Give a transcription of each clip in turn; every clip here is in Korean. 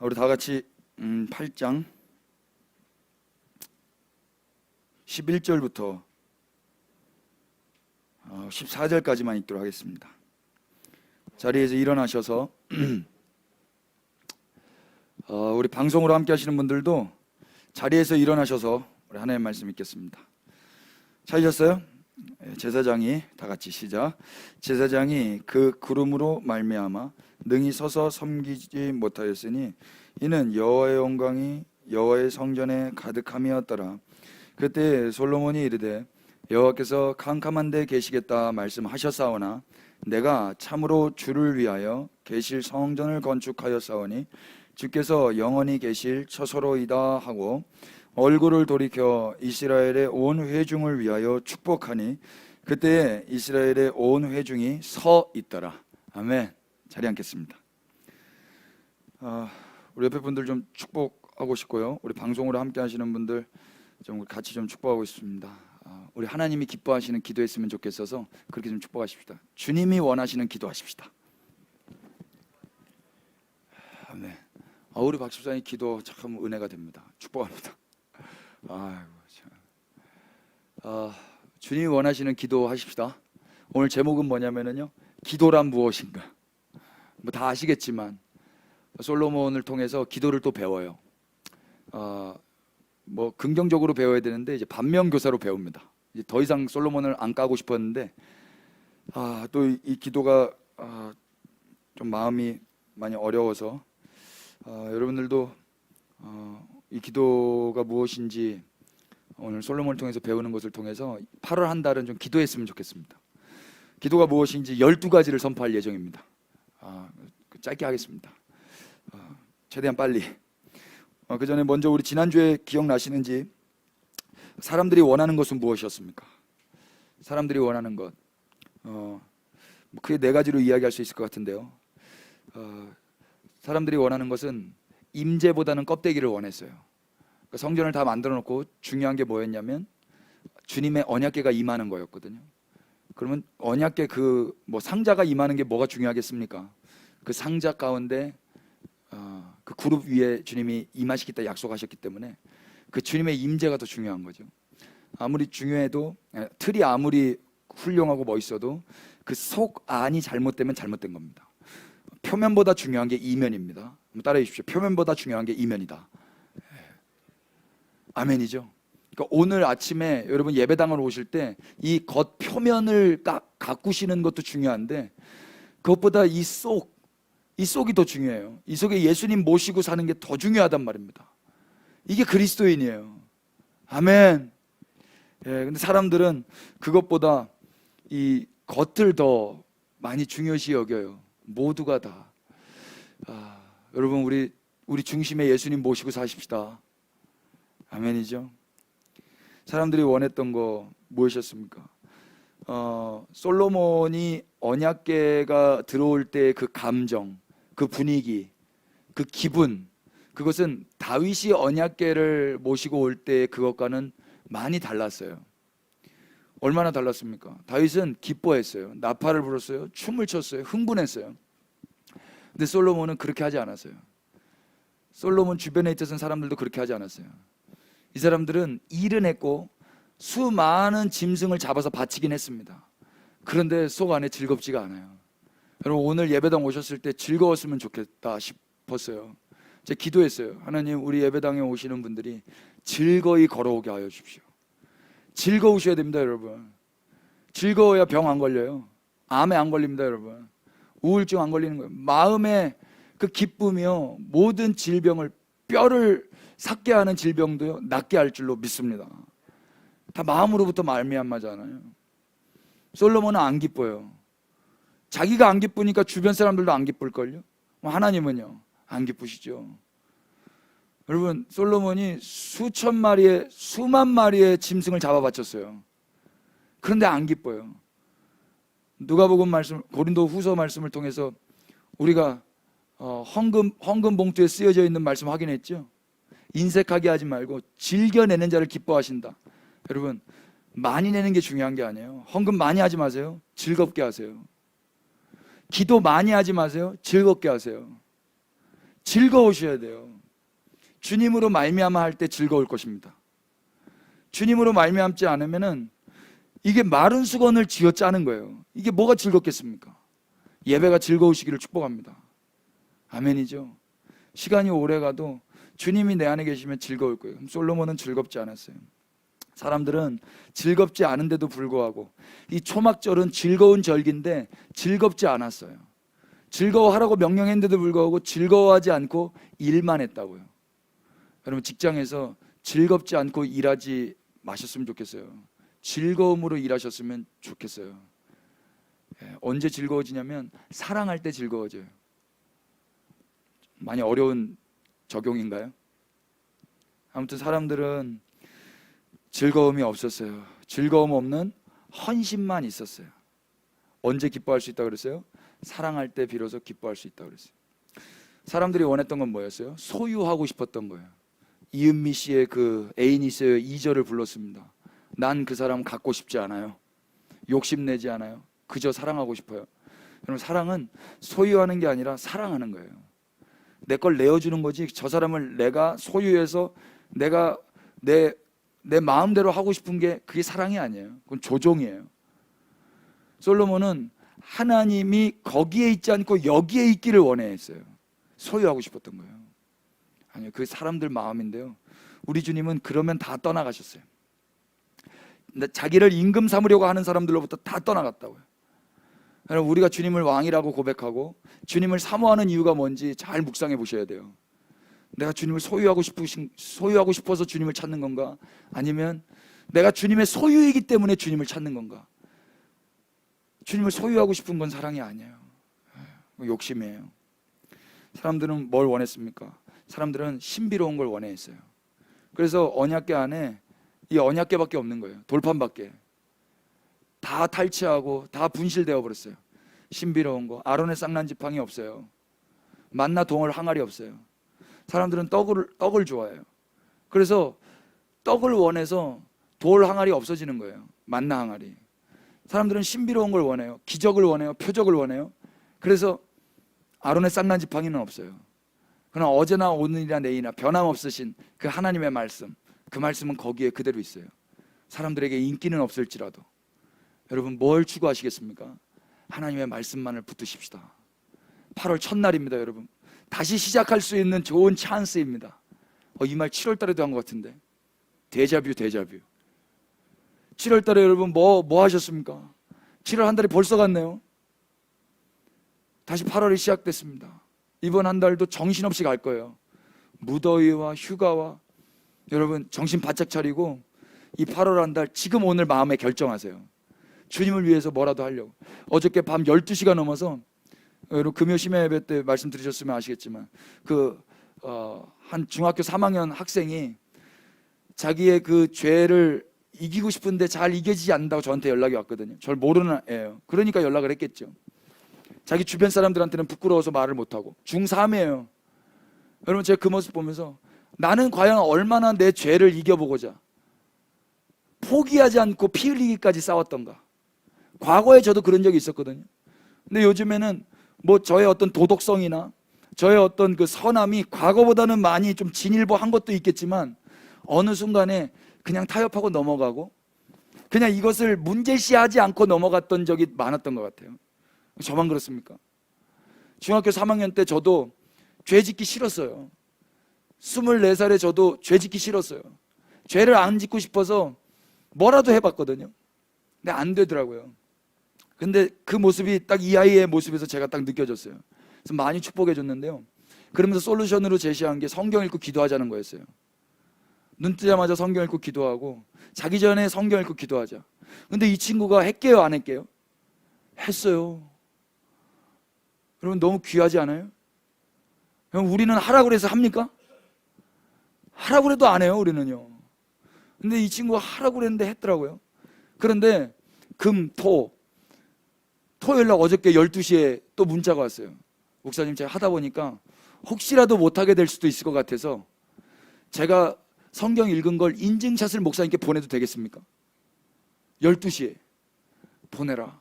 우리 다 같이 8장 11절부터 14절까지만 읽도록 하겠습니다. 자리에서 일어나셔서 우리 방송으로 함께 하시는 분들도 자리에서 일어나셔서 우리 하나님의 말씀 읽겠습니다. 찾으셨어요? 제사장이 다 같이 시작. 제사장이 그 구름으로 말미암아 능히 서서 섬기지 못하였으니 이는 여호와의 영광이 여호와의 성전에 가득함이었더라. 그때 솔로몬이 이르되 여호와께서 캄캄한 데 계시겠다 말씀하셨사오나 내가 참으로 주를 위하여 계실 성전을 건축하였사오니 주께서 영원히 계실 처소로이다 하고 얼굴을 돌이켜 이스라엘의 온 회중을 위하여 축복하니 그때에 이스라엘의 온 회중이 서 있더라. 아멘. 자리 앉겠습니다. 우리 옆에 분들 좀 축복하고 싶고요. 우리 방송으로 함께 하시는 분들 좀 같이 좀 축복하고 싶습니다. 우리 하나님이 기뻐하시는 기도했으면 좋겠어서 그렇게 좀 축복하십시다. 주님이 원하시는 기도하십시다. 아멘. 우리 박 집사님 기도 참 은혜가 됩니다. 축복합니다. 아이고 참. 주님이 원하시는 기도 하십시다. 오늘 제목은 뭐냐면요, 기도란 무엇인가. 뭐 다 아시겠지만 솔로몬을 통해서 기도를 또 배워요. 뭐 긍정적으로 배워야 되는데 이제 반면교사로 배웁니다. 이제 더 이상 솔로몬을 안 까고 싶었는데 또 이 기도가 좀 마음이 많이 어려워서 여러분들도 이 기도가 무엇인지 오늘 솔로몬을 통해서 배우는 것을 통해서 8월 한 달은 좀 기도했으면 좋겠습니다. 기도가 무엇인지 12가지를 선포할 예정입니다. 짧게 하겠습니다. 최대한 빨리. 그 전에 먼저 우리 지난주에 기억나시는지 사람들이 원하는 것은 무엇이었습니까? 사람들이 원하는 것 크게 4가지로 이야기할 수 있을 것 같은데요. 사람들이 원하는 것은 임재보다는 껍데기를 원했어요. 그러니까 성전을 다 만들어 놓고 중요한 게 뭐였냐면 주님의 언약궤가 임하는 거였거든요. 그러면 언약궤 뭐 상자가 임하는 게 뭐가 중요하겠습니까? 그 상자 가운데 그 그룹 위에 주님이 임하시겠다 약속하셨기 때문에 그 주님의 임재가 더 중요한 거죠. 아무리 중요해도 틀이 아무리 훌륭하고 멋있어도 그 속 안이 잘못되면 잘못된 겁니다. 표면보다 중요한 게 이면입니다. 한번 따라해 주십시오. 표면보다 중요한 게 이면이다. 아멘이죠. 그러니까 오늘 아침에 여러분 예배당을 오실 때 이 겉 표면을 가꾸시는 것도 중요한데 그것보다 이 속이 더 중요해요. 이 속에 예수님 모시고 사는 게 더 중요하단 말입니다. 이게 그리스도인이에요. 아멘. 근데 사람들은 그것보다 이 겉을 더 많이 중요시 여겨요. 모두가 다. 여러분 우리 중심에 예수님 모시고 사십시다. 아멘이죠. 사람들이 원했던 거 무엇이었습니까? 솔로몬이 언약궤가 들어올 때 그 감정, 그 분위기, 그 기분, 그것은 다윗이 언약궤를 모시고 올 때 그것과는 많이 달랐어요. 얼마나 달랐습니까? 다윗은 기뻐했어요. 나팔을 불었어요. 춤을 췄어요. 흥분했어요. 근데 솔로몬은 그렇게 하지 않았어요. 솔로몬 주변에 있던 사람들도 그렇게 하지 않았어요. 이 사람들은 일은 했고 수많은 짐승을 잡아서 바치긴 했습니다. 그런데 속 안에 즐겁지가 않아요. 여러분 오늘 예배당 오셨을 때 즐거웠으면 좋겠다 싶었어요. 제가 기도했어요. 하나님, 우리 예배당에 오시는 분들이 즐거이 걸어오게 하여 주십시오. 즐거우셔야 됩니다, 여러분. 즐거워야 병 안 걸려요. 암에 안 걸립니다, 여러분. 우울증 안 걸리는 거예요. 마음의 그 기쁨이요, 모든 질병을, 뼈를 삭게 하는 질병도요 낫게 할 줄로 믿습니다. 다 마음으로부터 말미암아잖아요. 솔로몬은 안 기뻐요. 자기가 안 기쁘니까 주변 사람들도 안 기쁠걸요. 하나님은요 안 기쁘시죠. 여러분 솔로몬이 수천 마리의 수만 마리의 짐승을 잡아 바쳤어요. 그런데 안 기뻐요. 누가복음 말씀, 고린도 후서 말씀을 통해서 우리가 헌금 봉투에 쓰여져 있는 말씀 확인했죠. 인색하게 하지 말고 즐겨내는 자를 기뻐하신다. 여러분 많이 내는 게 중요한 게 아니에요. 헌금 많이 하지 마세요. 즐겁게 하세요. 기도 많이 하지 마세요. 즐겁게 하세요. 즐거우셔야 돼요. 주님으로 말미암아 할 때 즐거울 것입니다. 주님으로 말미암지 않으면은 이게 마른 수건을 쥐어 짜는 거예요. 이게 뭐가 즐겁겠습니까? 예배가 즐거우시기를 축복합니다. 아멘이죠. 시간이 오래 가도 주님이 내 안에 계시면 즐거울 거예요. 솔로몬은 즐겁지 않았어요. 사람들은 즐겁지 않은데도 불구하고 이 초막절은 즐거운 절기인데 즐겁지 않았어요. 즐거워하라고 명령했는데도 불구하고 즐거워하지 않고 일만 했다고요. 여러분, 직장에서 즐겁지 않고 일하지 마셨으면 좋겠어요. 즐거움으로 일하셨으면 좋겠어요. 언제 즐거워지냐면 사랑할 때 즐거워져요. 많이 어려운 적용인가요? 아무튼 사람들은 즐거움이 없었어요. 즐거움 없는 헌신만 있었어요. 언제 기뻐할 수 있다고 그랬어요? 사랑할 때 비로소 기뻐할 수 있다고 그랬어요. 사람들이 원했던 건 뭐였어요? 소유하고 싶었던 거예요. 이은미 씨의 그 애인이 있어요. 2절을 불렀습니다. 난 그 사람 갖고 싶지 않아요. 욕심내지 않아요. 그저 사랑하고 싶어요. 여러분, 사랑은 소유하는 게 아니라 사랑하는 거예요. 내 걸 내어주는 거지, 저 사람을 내가 소유해서 내가 내 마음대로 하고 싶은 게 그게 사랑이 아니에요. 그건 조종이에요. 솔로몬은 하나님이 거기에 있지 않고 여기에 있기를 원해했어요. 소유하고 싶었던 거예요. 아니요, 그 사람들 마음인데요, 우리 주님은 그러면 다 떠나가셨어요. 자기를 임금 삼으려고 하는 사람들로부터 다 떠나갔다고요. 여러분, 우리가 주님을 왕이라고 고백하고 주님을 사모하는 이유가 뭔지 잘 묵상해 보셔야 돼요. 내가 주님을 소유하고 싶어서 주님을 찾는 건가? 아니면 내가 주님의 소유이기 때문에 주님을 찾는 건가? 주님을 소유하고 싶은 건 사랑이 아니에요. 욕심이에요. 사람들은 뭘 원했습니까? 사람들은 신비로운 걸 원해했어요. 그래서 언약궤 안에 이 언약궤밖에 없는 거예요. 돌판밖에. 다 탈취하고 다 분실되어 버렸어요. 신비로운 거. 아론의 쌍난 지팡이 없어요. 만나 동을 항아리 없어요. 사람들은 떡을 좋아해요. 그래서 떡을 원해서 돌 항아리 없어지는 거예요. 만나 항아리. 사람들은 신비로운 걸 원해요. 기적을 원해요. 표적을 원해요. 그래서 아론의 쌍난 지팡이는 없어요. 그러나 어제나 오늘이나 내일이나 변함없으신 그 하나님의 말씀, 그 말씀은 거기에 그대로 있어요. 사람들에게 인기는 없을지라도 여러분, 뭘 추구하시겠습니까? 하나님의 말씀만을 붙드십시다. 8월 첫날입니다. 여러분, 다시 시작할 수 있는 좋은 찬스입니다. 이 말 7월 달에도 한 것 같은데. 데자뷰. 7월 달에 여러분 뭐 하셨습니까? 7월 한 달이 벌써 갔네요. 다시 8월이 시작됐습니다. 이번 한 달도 정신없이 갈 거예요. 무더위와 휴가와. 여러분, 정신 바짝 차리고 이 8월 한 달 지금 오늘 마음에 결정하세요. 주님을 위해서 뭐라도 하려고. 어저께 밤 12시가 넘어서, 여러분 금요 심야 예배 때 말씀 들으셨으면 아시겠지만 한 중학교 3학년 학생이 자기의 그 죄를 이기고 싶은데 잘 이겨지지 않는다고 저한테 연락이 왔거든요. 저를 모르는 애예요. 그러니까 연락을 했겠죠. 자기 주변 사람들한테는 부끄러워서 말을 못하고. 중3이에요. 여러분, 제가 그 모습 보면서 나는 과연 얼마나 내 죄를 이겨보고자 포기하지 않고 피 흘리기까지 싸웠던가. 과거에 저도 그런 적이 있었거든요. 근데 요즘에는 뭐 저의 어떤 도덕성이나 저의 어떤 그 선함이 과거보다는 많이 좀 진일보한 것도 있겠지만 어느 순간에 그냥 타협하고 넘어가고 그냥 이것을 문제시하지 않고 넘어갔던 적이 많았던 것 같아요. 저만 그렇습니까? 중학교 3학년 때 저도 죄 짓기 싫었어요. 24살에 저도 죄 짓기 싫었어요. 죄를 안 짓고 싶어서 뭐라도 해봤거든요. 근데 안 되더라고요. 근데 그 모습이 딱 이 아이의 모습에서 제가 딱 느껴졌어요. 그래서 많이 축복해 줬는데요. 그러면서 솔루션으로 제시한 게 성경 읽고 기도하자는 거였어요. 눈 뜨자마자 성경 읽고 기도하고 자기 전에 성경 읽고 기도하자. 근데 이 친구가 했게요, 안 했게요? 했어요. 여러분, 너무 귀하지 않아요? 그럼 우리는 하라고 해서 합니까? 하라고 해도 안 해요, 우리는요. 근데 이 친구가 하라고 했는데 했더라고요. 그런데 토요일 날 어저께 12시에 또 문자가 왔어요. 목사님, 제가 하다 보니까 혹시라도 못하게 될 수도 있을 것 같아서 제가 성경 읽은 걸 인증샷을 목사님께 보내도 되겠습니까? 12시에 보내라.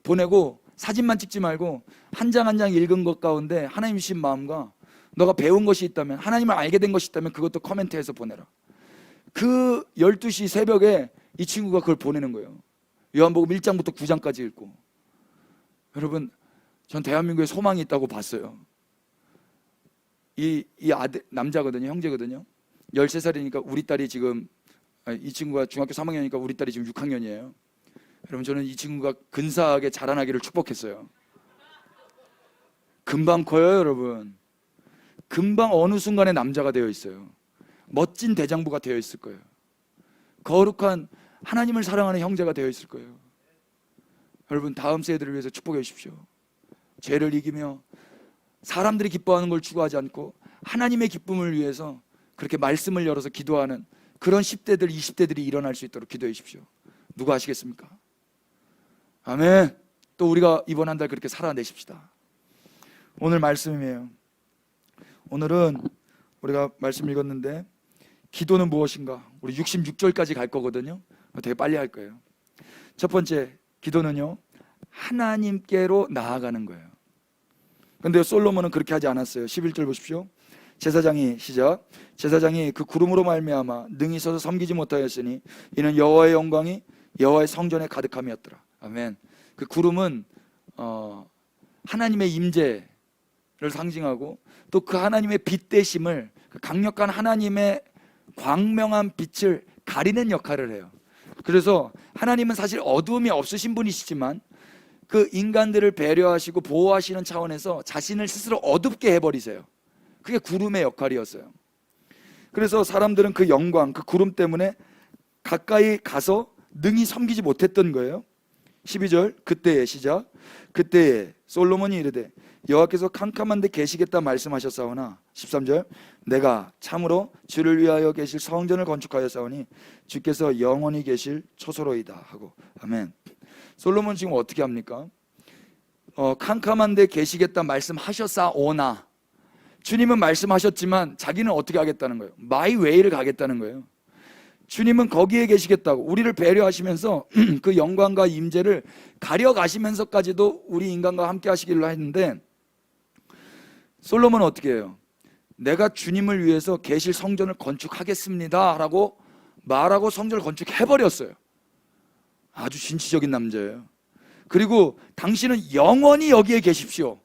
보내고 사진만 찍지 말고 한 장 한 장 읽은 것 가운데 하나님 주신 마음과 너가 배운 것이 있다면, 하나님을 알게 된 것이 있다면 그것도 코멘트해서 보내라. 그 12시 새벽에 이 친구가 그걸 보내는 거예요. 요한복음 1장부터 9장까지 읽고. 여러분, 전 대한민국에 소망이 있다고 봤어요. 이 아들, 남자거든요. 형제거든요. 13살이니까 우리 딸이 지금, 이 친구가 중학교 3학년이니까 우리 딸이 지금 6학년이에요. 여러분, 저는 이 친구가 근사하게 자라나기를 축복했어요. 금방 커요, 여러분. 금방 어느 순간에 남자가 되어 있어요. 멋진 대장부가 되어 있을 거예요. 거룩한 하나님을 사랑하는 형제가 되어 있을 거예요. 여러분, 다음 세대를 위해서 축복해 주십시오. 죄를 이기며 사람들이 기뻐하는 걸 추구하지 않고 하나님의 기쁨을 위해서 그렇게 말씀을 열어서 기도하는 그런 10대들, 20대들이 일어날 수 있도록 기도해 주십시오. 누가 하시겠습니까? 아멘. 또 우리가 이번 한 달 그렇게 살아내십시다. 오늘 말씀이에요. 오늘은 우리가 말씀 읽었는데 기도는 무엇인가? 우리 66절까지 갈 거거든요. 되게 빨리 할 거예요. 첫 번째, 기도는요, 하나님께로 나아가는 거예요. 근데 솔로몬은 그렇게 하지 않았어요. 11절 보십시오. 제사장이, 시작. 제사장이 그 구름으로 말미암아 능히 서서 섬기지 못하였으니 이는 여호와의 영광이 여호와의 성전에 가득함이었더라. 아멘. 그 구름은 하나님의 임재를 상징하고 또 그 하나님의 빛 대심을, 그 강력한 하나님의 광명한 빛을 가리는 역할을 해요. 그래서 하나님은 사실 어두움이 없으신 분이시지만 그 인간들을 배려하시고 보호하시는 차원에서 자신을 스스로 어둡게 해버리세요. 그게 구름의 역할이었어요. 그래서 사람들은 그 영광, 그 구름 때문에 가까이 가서 능히 섬기지 못했던 거예요. 12절, 그때에, 시작. 그때에 솔로몬이 이르되 여호와께서 캄캄한 데 계시겠다 말씀하셨사오나, 13절, 내가 참으로 주를 위하여 계실 성전을 건축하였사오니 주께서 영원히 계실 초소로이다 하고. 아멘. 솔로몬 지금 어떻게 합니까? 캄캄한 데 계시겠다 말씀하셨사오나, 주님은 말씀하셨지만 자기는 어떻게 하겠다는 거예요? 마이 웨이를 가겠다는 거예요. 주님은 거기에 계시겠다고 우리를 배려하시면서 그 영광과 임재를 가려가시면서까지도 우리 인간과 함께 하시기로 했는데, 솔로몬은 어떻게 해요? 내가 주님을 위해서 계실 성전을 건축하겠습니다 라고 말하고 성전을 건축해버렸어요. 아주 진취적인 남자예요. 그리고 당신은 영원히 여기에 계십시오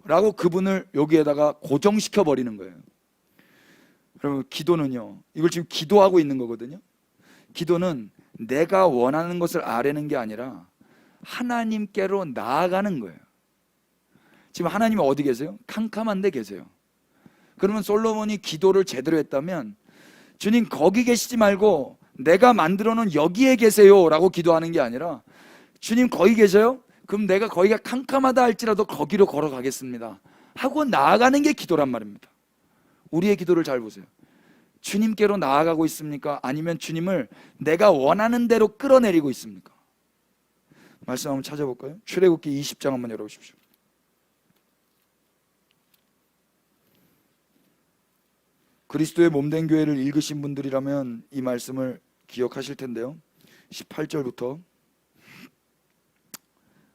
라고 그분을 여기에다가 고정시켜 버리는 거예요. 여러분, 기도는요, 이걸 지금 기도하고 있는 거거든요. 기도는 내가 원하는 것을 아뢰는 게 아니라 하나님께로 나아가는 거예요. 지금 하나님이 어디 계세요? 캄캄한 데 계세요. 그러면 솔로몬이 기도를 제대로 했다면, 주님 거기 계시지 말고 내가 만들어 놓은 여기에 계세요 라고 기도하는 게 아니라, 주님 거기 계세요? 그럼 내가 거기가 캄캄하다 할지라도 거기로 걸어가겠습니다 하고 나아가는 게 기도란 말입니다. 우리의 기도를 잘 보세요. 주님께로 나아가고 있습니까? 아니면 주님을 내가 원하는 대로 끌어내리고 있습니까? 말씀 한번 찾아볼까요? 출애굽기 20장 한번 열어보십시오. 그리스도의 몸된 교회를 읽으신 분들이라면 이 말씀을 기억하실 텐데요. 18절부터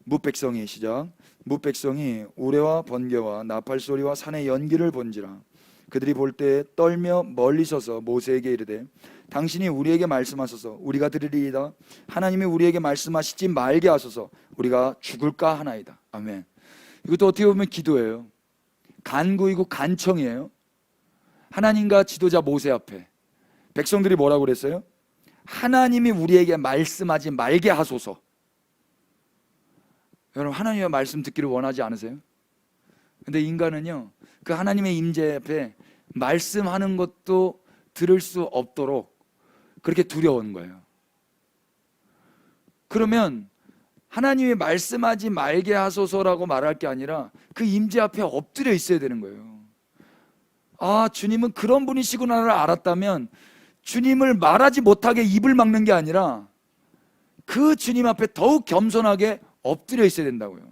뭇백성이, 시작. 뭇백성이 우레와 번개와 나팔 소리와 산의 연기를 본지라 그들이 볼 때 떨며 멀리 서서 모세에게 이르되 당신이 우리에게 말씀하소서 우리가 들으리이다. 하나님이 우리에게 말씀하시지 말게 하소서 우리가 죽을까 하나이다. 아멘. 이것도 어떻게 보면 기도예요. 간구이고 간청이에요. 하나님과 지도자 모세 앞에 백성들이 뭐라고 그랬어요? 하나님이 우리에게 말씀하지 말게 하소서. 여러분, 하나님의 말씀 듣기를 원하지 않으세요? 근데 인간은요, 그 하나님의 임재 앞에 말씀하는 것도 들을 수 없도록 그렇게 두려운 거예요. 그러면 하나님이 말씀하지 말게 하소서라고 말할 게 아니라 그 임재 앞에 엎드려 있어야 되는 거예요. 아, 주님은 그런 분이시구나를 알았다면 주님을 말하지 못하게 입을 막는 게 아니라 그 주님 앞에 더욱 겸손하게 엎드려 있어야 된다고요.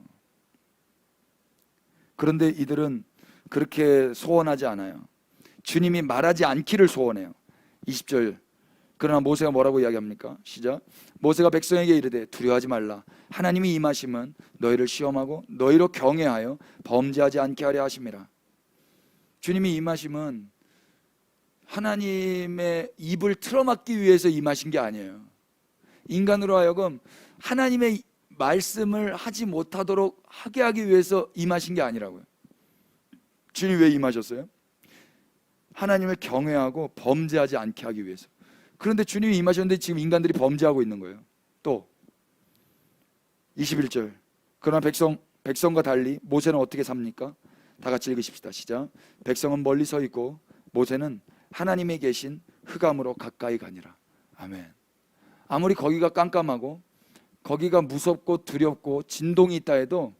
그런데 이들은 그렇게 소원하지 않아요. 주님이 말하지 않기를 소원해요. 20절. 그러나 모세가 뭐라고 이야기합니까? 시작. 모세가 백성에게 이르되 두려워하지 말라. 하나님이 임하심은 너희를 시험하고 너희로 경외하여 범죄하지 않게 하려 하심이라. 주님이 임하심은 하나님의 입을 틀어막기 위해서 임하신 게 아니에요. 인간으로 하여금 하나님의 말씀을 하지 못하도록 하게 하기 위해서 임하신 게 아니라고요. 주님 왜 임하셨어요? 하나님을 경외하고 범죄하지 않게 하기 위해서. 그런데 주님이 임하셨는데 지금 인간들이 범죄하고 있는 거예요. 또 21절, 그러나 백성과 달리 모세는 어떻게 삽니까? 다 같이 읽으십시다. 시작. 백성은 멀리 서 있고 모세는 하나님이 계신 흑암으로 가까이 가니라. 아멘. 아무리 거기가 깜깜하고 거기가 무섭고 두렵고 진동이 있다 해도,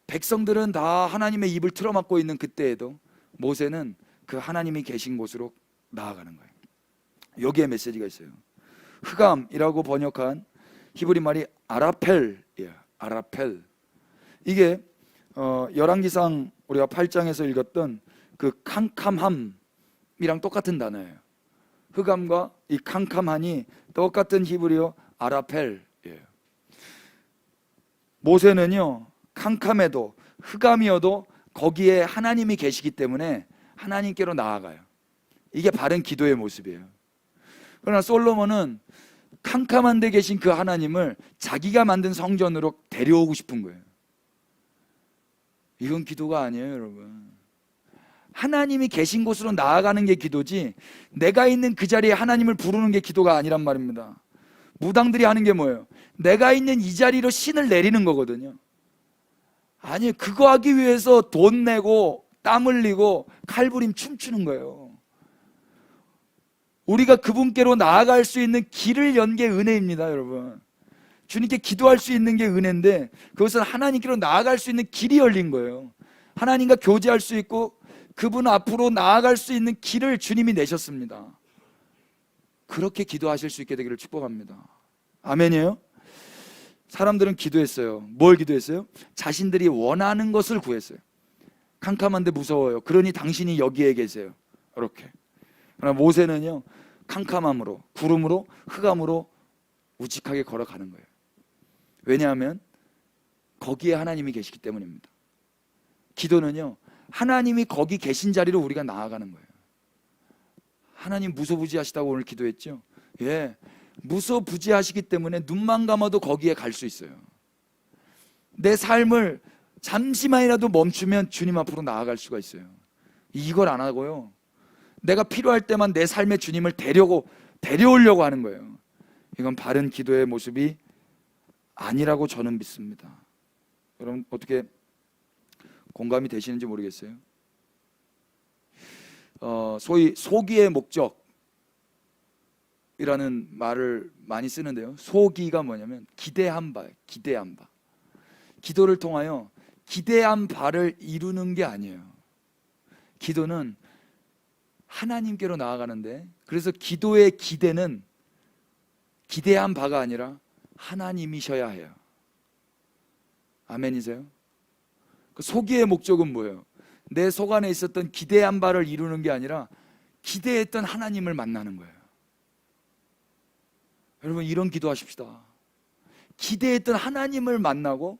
백성들은 다 하나님의 입을 틀어막고 있는 그때에도 모세는 그 하나님이 계신 곳으로 나아가는 거예요. 여기에 메시지가 있어요. 흑암이라고 번역한 히브리 말이 아라펠이에요. 아라펠. 이게 열왕기상 우리가 8장에서 읽었던 그 캄캄함이랑 똑같은 단어예요. 흑암과 이 캄캄함이 똑같은 히브리어 아라펠이에요. 모세는요, 캄캄해도 흑암이어도 거기에 하나님이 계시기 때문에 하나님께로 나아가요. 이게 바른 기도의 모습이에요. 그러나 솔로몬은 캄캄한 데 계신 그 하나님을 자기가 만든 성전으로 데려오고 싶은 거예요. 이건 기도가 아니에요, 여러분. 하나님이 계신 곳으로 나아가는 게 기도지, 내가 있는 그 자리에 하나님을 부르는 게 기도가 아니란 말입니다. 무당들이 하는 게 뭐예요? 내가 있는 이 자리로 신을 내리는 거거든요. 아니, 그거 하기 위해서 돈 내고 땀 흘리고 칼부림 춤추는 거예요. 우리가 그분께로 나아갈 수 있는 길을 연 게 은혜입니다, 여러분. 주님께 기도할 수 있는 게 은혜인데, 그것은 하나님께로 나아갈 수 있는 길이 열린 거예요. 하나님과 교제할 수 있고 그분 앞으로 나아갈 수 있는 길을 주님이 내셨습니다. 그렇게 기도하실 수 있게 되기를 축복합니다. 아멘이에요? 사람들은 기도했어요. 뭘 기도했어요? 자신들이 원하는 것을 구했어요. 캄캄한데 무서워요. 그러니 당신이 여기에 계세요. 이렇게. 그러나 모세는요, 캄캄함으로, 구름으로, 흑암으로 우직하게 걸어가는 거예요. 왜냐하면 거기에 하나님이 계시기 때문입니다. 기도는요, 하나님이 거기 계신 자리로 우리가 나아가는 거예요. 하나님 무소부지하시다고 오늘 기도했죠? 예, 무소부지하시기 때문에 눈만 감아도 거기에 갈 수 있어요. 내 삶을 잠시만이라도 멈추면 주님 앞으로 나아갈 수가 있어요. 이걸 안 하고요, 내가 필요할 때만 내 삶의 주님을 데려오려고 하는 거예요. 이건 바른 기도의 모습이 아니라고 저는 믿습니다. 여러분 어떻게 공감이 되시는지 모르겠어요. 소위 소기의 목적이라는 말을 많이 쓰는데요, 소기가 뭐냐면 기대한 바, 기대한 바. 기도를 통하여 기대한 바를 이루는 게 아니에요. 기도는 하나님께로 나아가는데, 그래서 기도의 기대는 기대한 바가 아니라 하나님이셔야 해요. 아멘이세요? 그 소기의 목적은 뭐예요? 내 속 안에 있었던 기대한 바를 이루는 게 아니라 기대했던 하나님을 만나는 거예요. 여러분 이런 기도하십시다. 기대했던 하나님을 만나고,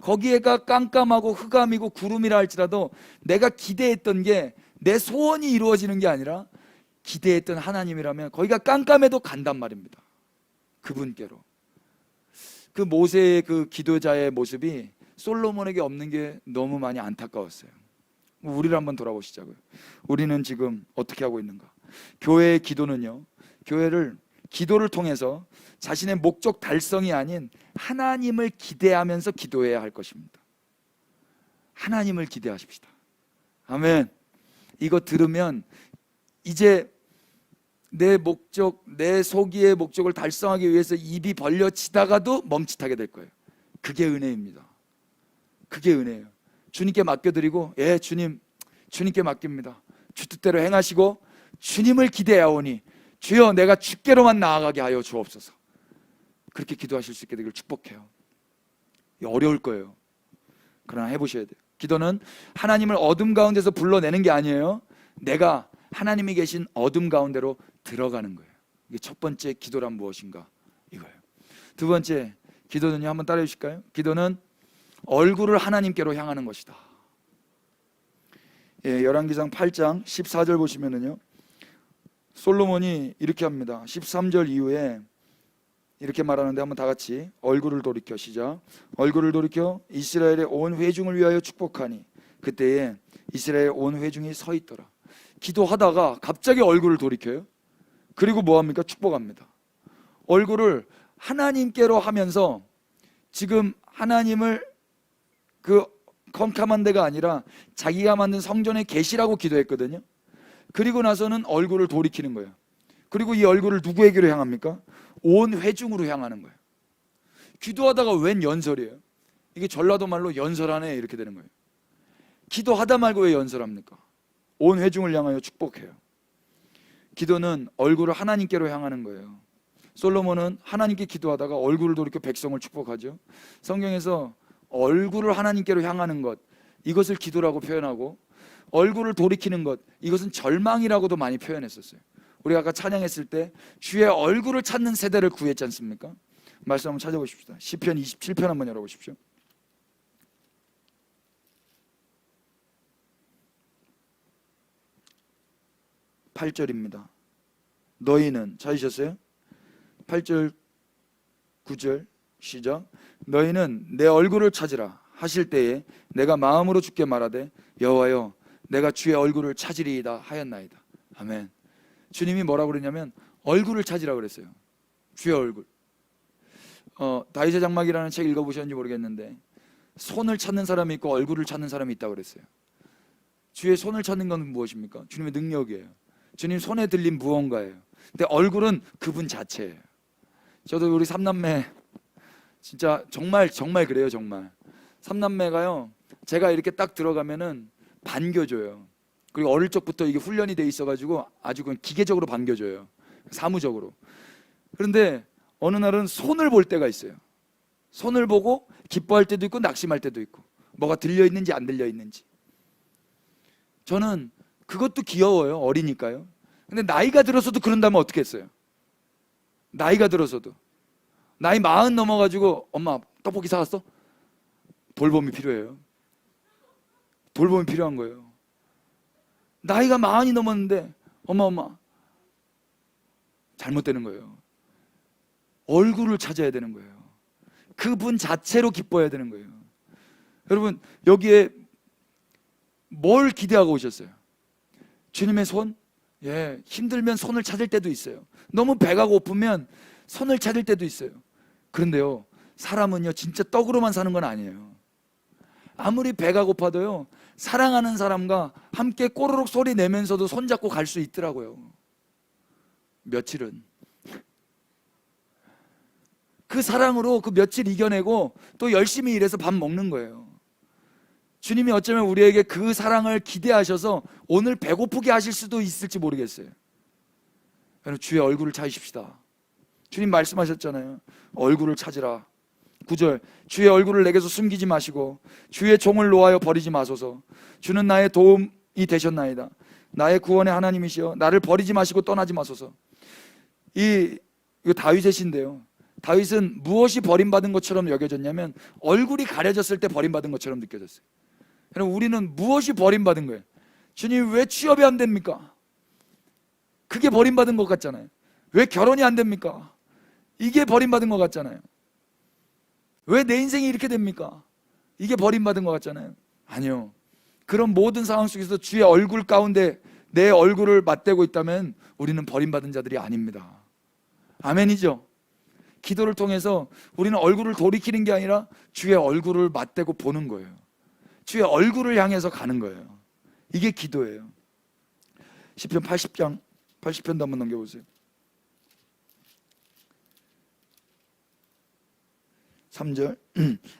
거기에가 깜깜하고 흑암이고 구름이라 할지라도 내가 기대했던 게 내 소원이 이루어지는 게 아니라 기대했던 하나님이라면 거기가 깜깜해도 간단 말입니다. 그분께로. 그 모세의 그 기도자의 모습이 솔로몬에게 없는 게 너무 많이 안타까웠어요. 우리를 한번 돌아보시자고요. 우리는 지금 어떻게 하고 있는가? 교회의 기도는요, 기도를 통해서 자신의 목적 달성이 아닌 하나님을 기대하면서 기도해야 할 것입니다. 하나님을 기대하십시다. 아멘. 이거 들으면 이제 내 목적, 내 소기의 목적을 달성하기 위해서 입이 벌려지다가도 멈칫하게 될 거예요. 그게 은혜입니다. 그게 은혜예요. 주님께 맡겨드리고, 예 주님, 주님께 맡깁니다. 주 뜻대로 행하시고 주님을 기대하오니 주여 내가 주께로만 나아가게 하여 주옵소서. 그렇게 기도하실 수 있게 되기를 축복해요. 어려울 거예요. 그러나 해보셔야 돼요. 기도는 하나님을 어둠 가운데서 불러내는 게 아니에요. 내가 하나님이 계신 어둠 가운데로 들어가는 거예요. 이게 첫 번째 기도란 무엇인가 이거예요. 두 번째 기도는요, 한번 따라해 주실까요? 기도는 얼굴을 하나님께로 향하는 것이다. 열왕기상 8장 14절 보시면은요, 솔로몬이 이렇게 합니다. 13절 이후에 이렇게 말하는데, 한번 다 같이 얼굴을 돌이켜 시작. 얼굴을 돌이켜 이스라엘의 온 회중을 위하여 축복하니 그때에 이스라엘 온 회중이 서 있더라. 기도하다가 갑자기 얼굴을 돌이켜요. 그리고 뭐 합니까? 축복합니다. 얼굴을 하나님께로 하면서, 지금 하나님을 그 컴컴한 데가 아니라 자기가 만든 성전에 계시라고 기도했거든요. 그리고 나서는 얼굴을 돌이키는 거예요. 그리고 이 얼굴을 누구에게로 향합니까? 온 회중으로 향하는 거예요. 기도하다가 웬 연설이에요? 이게 전라도 말로 연설하네 이렇게 되는 거예요. 기도하다 말고 왜 연설합니까? 온 회중을 향하여 축복해요. 기도는 얼굴을 하나님께로 향하는 거예요. 솔로몬은 하나님께 기도하다가 얼굴을 돌이켜 백성을 축복하죠. 성경에서 얼굴을 하나님께로 향하는 것, 이것을 기도라고 표현하고, 얼굴을 돌이키는 것, 이것은 절망이라고도 많이 표현했었어요. 우리가 아까 찬양했을 때 주의 얼굴을 찾는 세대를 구했지 않습니까? 말씀 한번 찾아보십시다. 시편 27편 한번 열어보십시오. 8절입니다. 너희는, 찾으셨어요? 8절 9절 시작. 너희는 내 얼굴을 찾으라 하실 때에 내가 마음으로 주께 말하되 여호와여 내가 주의 얼굴을 찾으리이다 하였나이다. 아멘. 주님이 뭐라고 그랬냐면 얼굴을 찾으라고 그랬어요. 주의 얼굴. 다윗의 장막이라는 책 읽어보셨는지 모르겠는데, 손을 찾는 사람이 있고 얼굴을 찾는 사람이 있다고 그랬어요. 주의 손을 찾는 건 무엇입니까? 주님의 능력이에요. 주님 손에 들린 무언가예요. 근데 얼굴은 그분 자체예요. 저도 우리 삼남매 진짜 정말 그래요. 정말 삼남매가요, 제가 이렇게 딱 들어가면은 반겨줘요. 그리고 어릴 적부터 이게 훈련이 돼 있어가지고 아주 그냥 기계적으로 반겨줘요. 사무적으로. 그런데 어느 날은 손을 볼 때가 있어요. 손을 보고 기뻐할 때도 있고 낙심할 때도 있고, 뭐가 들려있는지 안 들려있는지. 저는 그것도 귀여워요. 어리니까요. 근데 나이가 들어서도 그런다면 어떻게 했어요? 나이가 들어서도, 나이 40 넘어가지고 엄마 떡볶이 사왔어? 돌봄이 필요해요. 돌봄이 필요한 거예요. 나이가 40이 넘었는데 엄마 잘못되는 거예요. 얼굴을 찾아야 되는 거예요. 그분 자체로 기뻐해야 되는 거예요. 여러분, 여기에 뭘 기대하고 오셨어요? 주님의 손? 예, 힘들면 손을 찾을 때도 있어요. 너무 배가 고프면 손을 찾을 때도 있어요. 그런데요, 사람은요 진짜 떡으로만 사는 건 아니에요. 아무리 배가 고파도요, 사랑하는 사람과 함께 꼬르륵 소리 내면서도 손잡고 갈 수 있더라고요. 며칠은 그 사랑으로 그 며칠 이겨내고 또 열심히 일해서 밥 먹는 거예요. 주님이 어쩌면 우리에게 그 사랑을 기대하셔서 오늘 배고프게 하실 수도 있을지 모르겠어요. 여러분, 주의 얼굴을 찾으십시다. 주님 말씀하셨잖아요. 얼굴을 찾으라. 9절, 주의 얼굴을 내게서 숨기지 마시고 주의 종을 놓아여 버리지 마소서. 주는 나의 도움이 되셨나이다. 나의 구원의 하나님이시여 나를 버리지 마시고 떠나지 마소서. 이거 다윗의 시인데요, 다윗은 무엇이 버림받은 것처럼 여겨졌냐면 얼굴이 가려졌을 때 버림받은 것처럼 느껴졌어요. 여러분, 우리는 무엇이 버림받은 거예요? 주님 왜 취업이 안 됩니까? 그게 버림받은 것 같잖아요. 왜 결혼이 안 됩니까? 이게 버림받은 것 같잖아요. 왜 내 인생이 이렇게 됩니까? 이게 버림받은 것 같잖아요. 아니요. 그런 모든 상황 속에서 주의 얼굴 가운데 내 얼굴을 맞대고 있다면 우리는 버림받은 자들이 아닙니다. 아멘이죠? 기도를 통해서 우리는 얼굴을 돌이키는 게 아니라 주의 얼굴을 맞대고 보는 거예요. 주의 얼굴을 향해서 가는 거예요. 이게 기도예요. 시편 80편도 한번 넘겨보세요. 3절,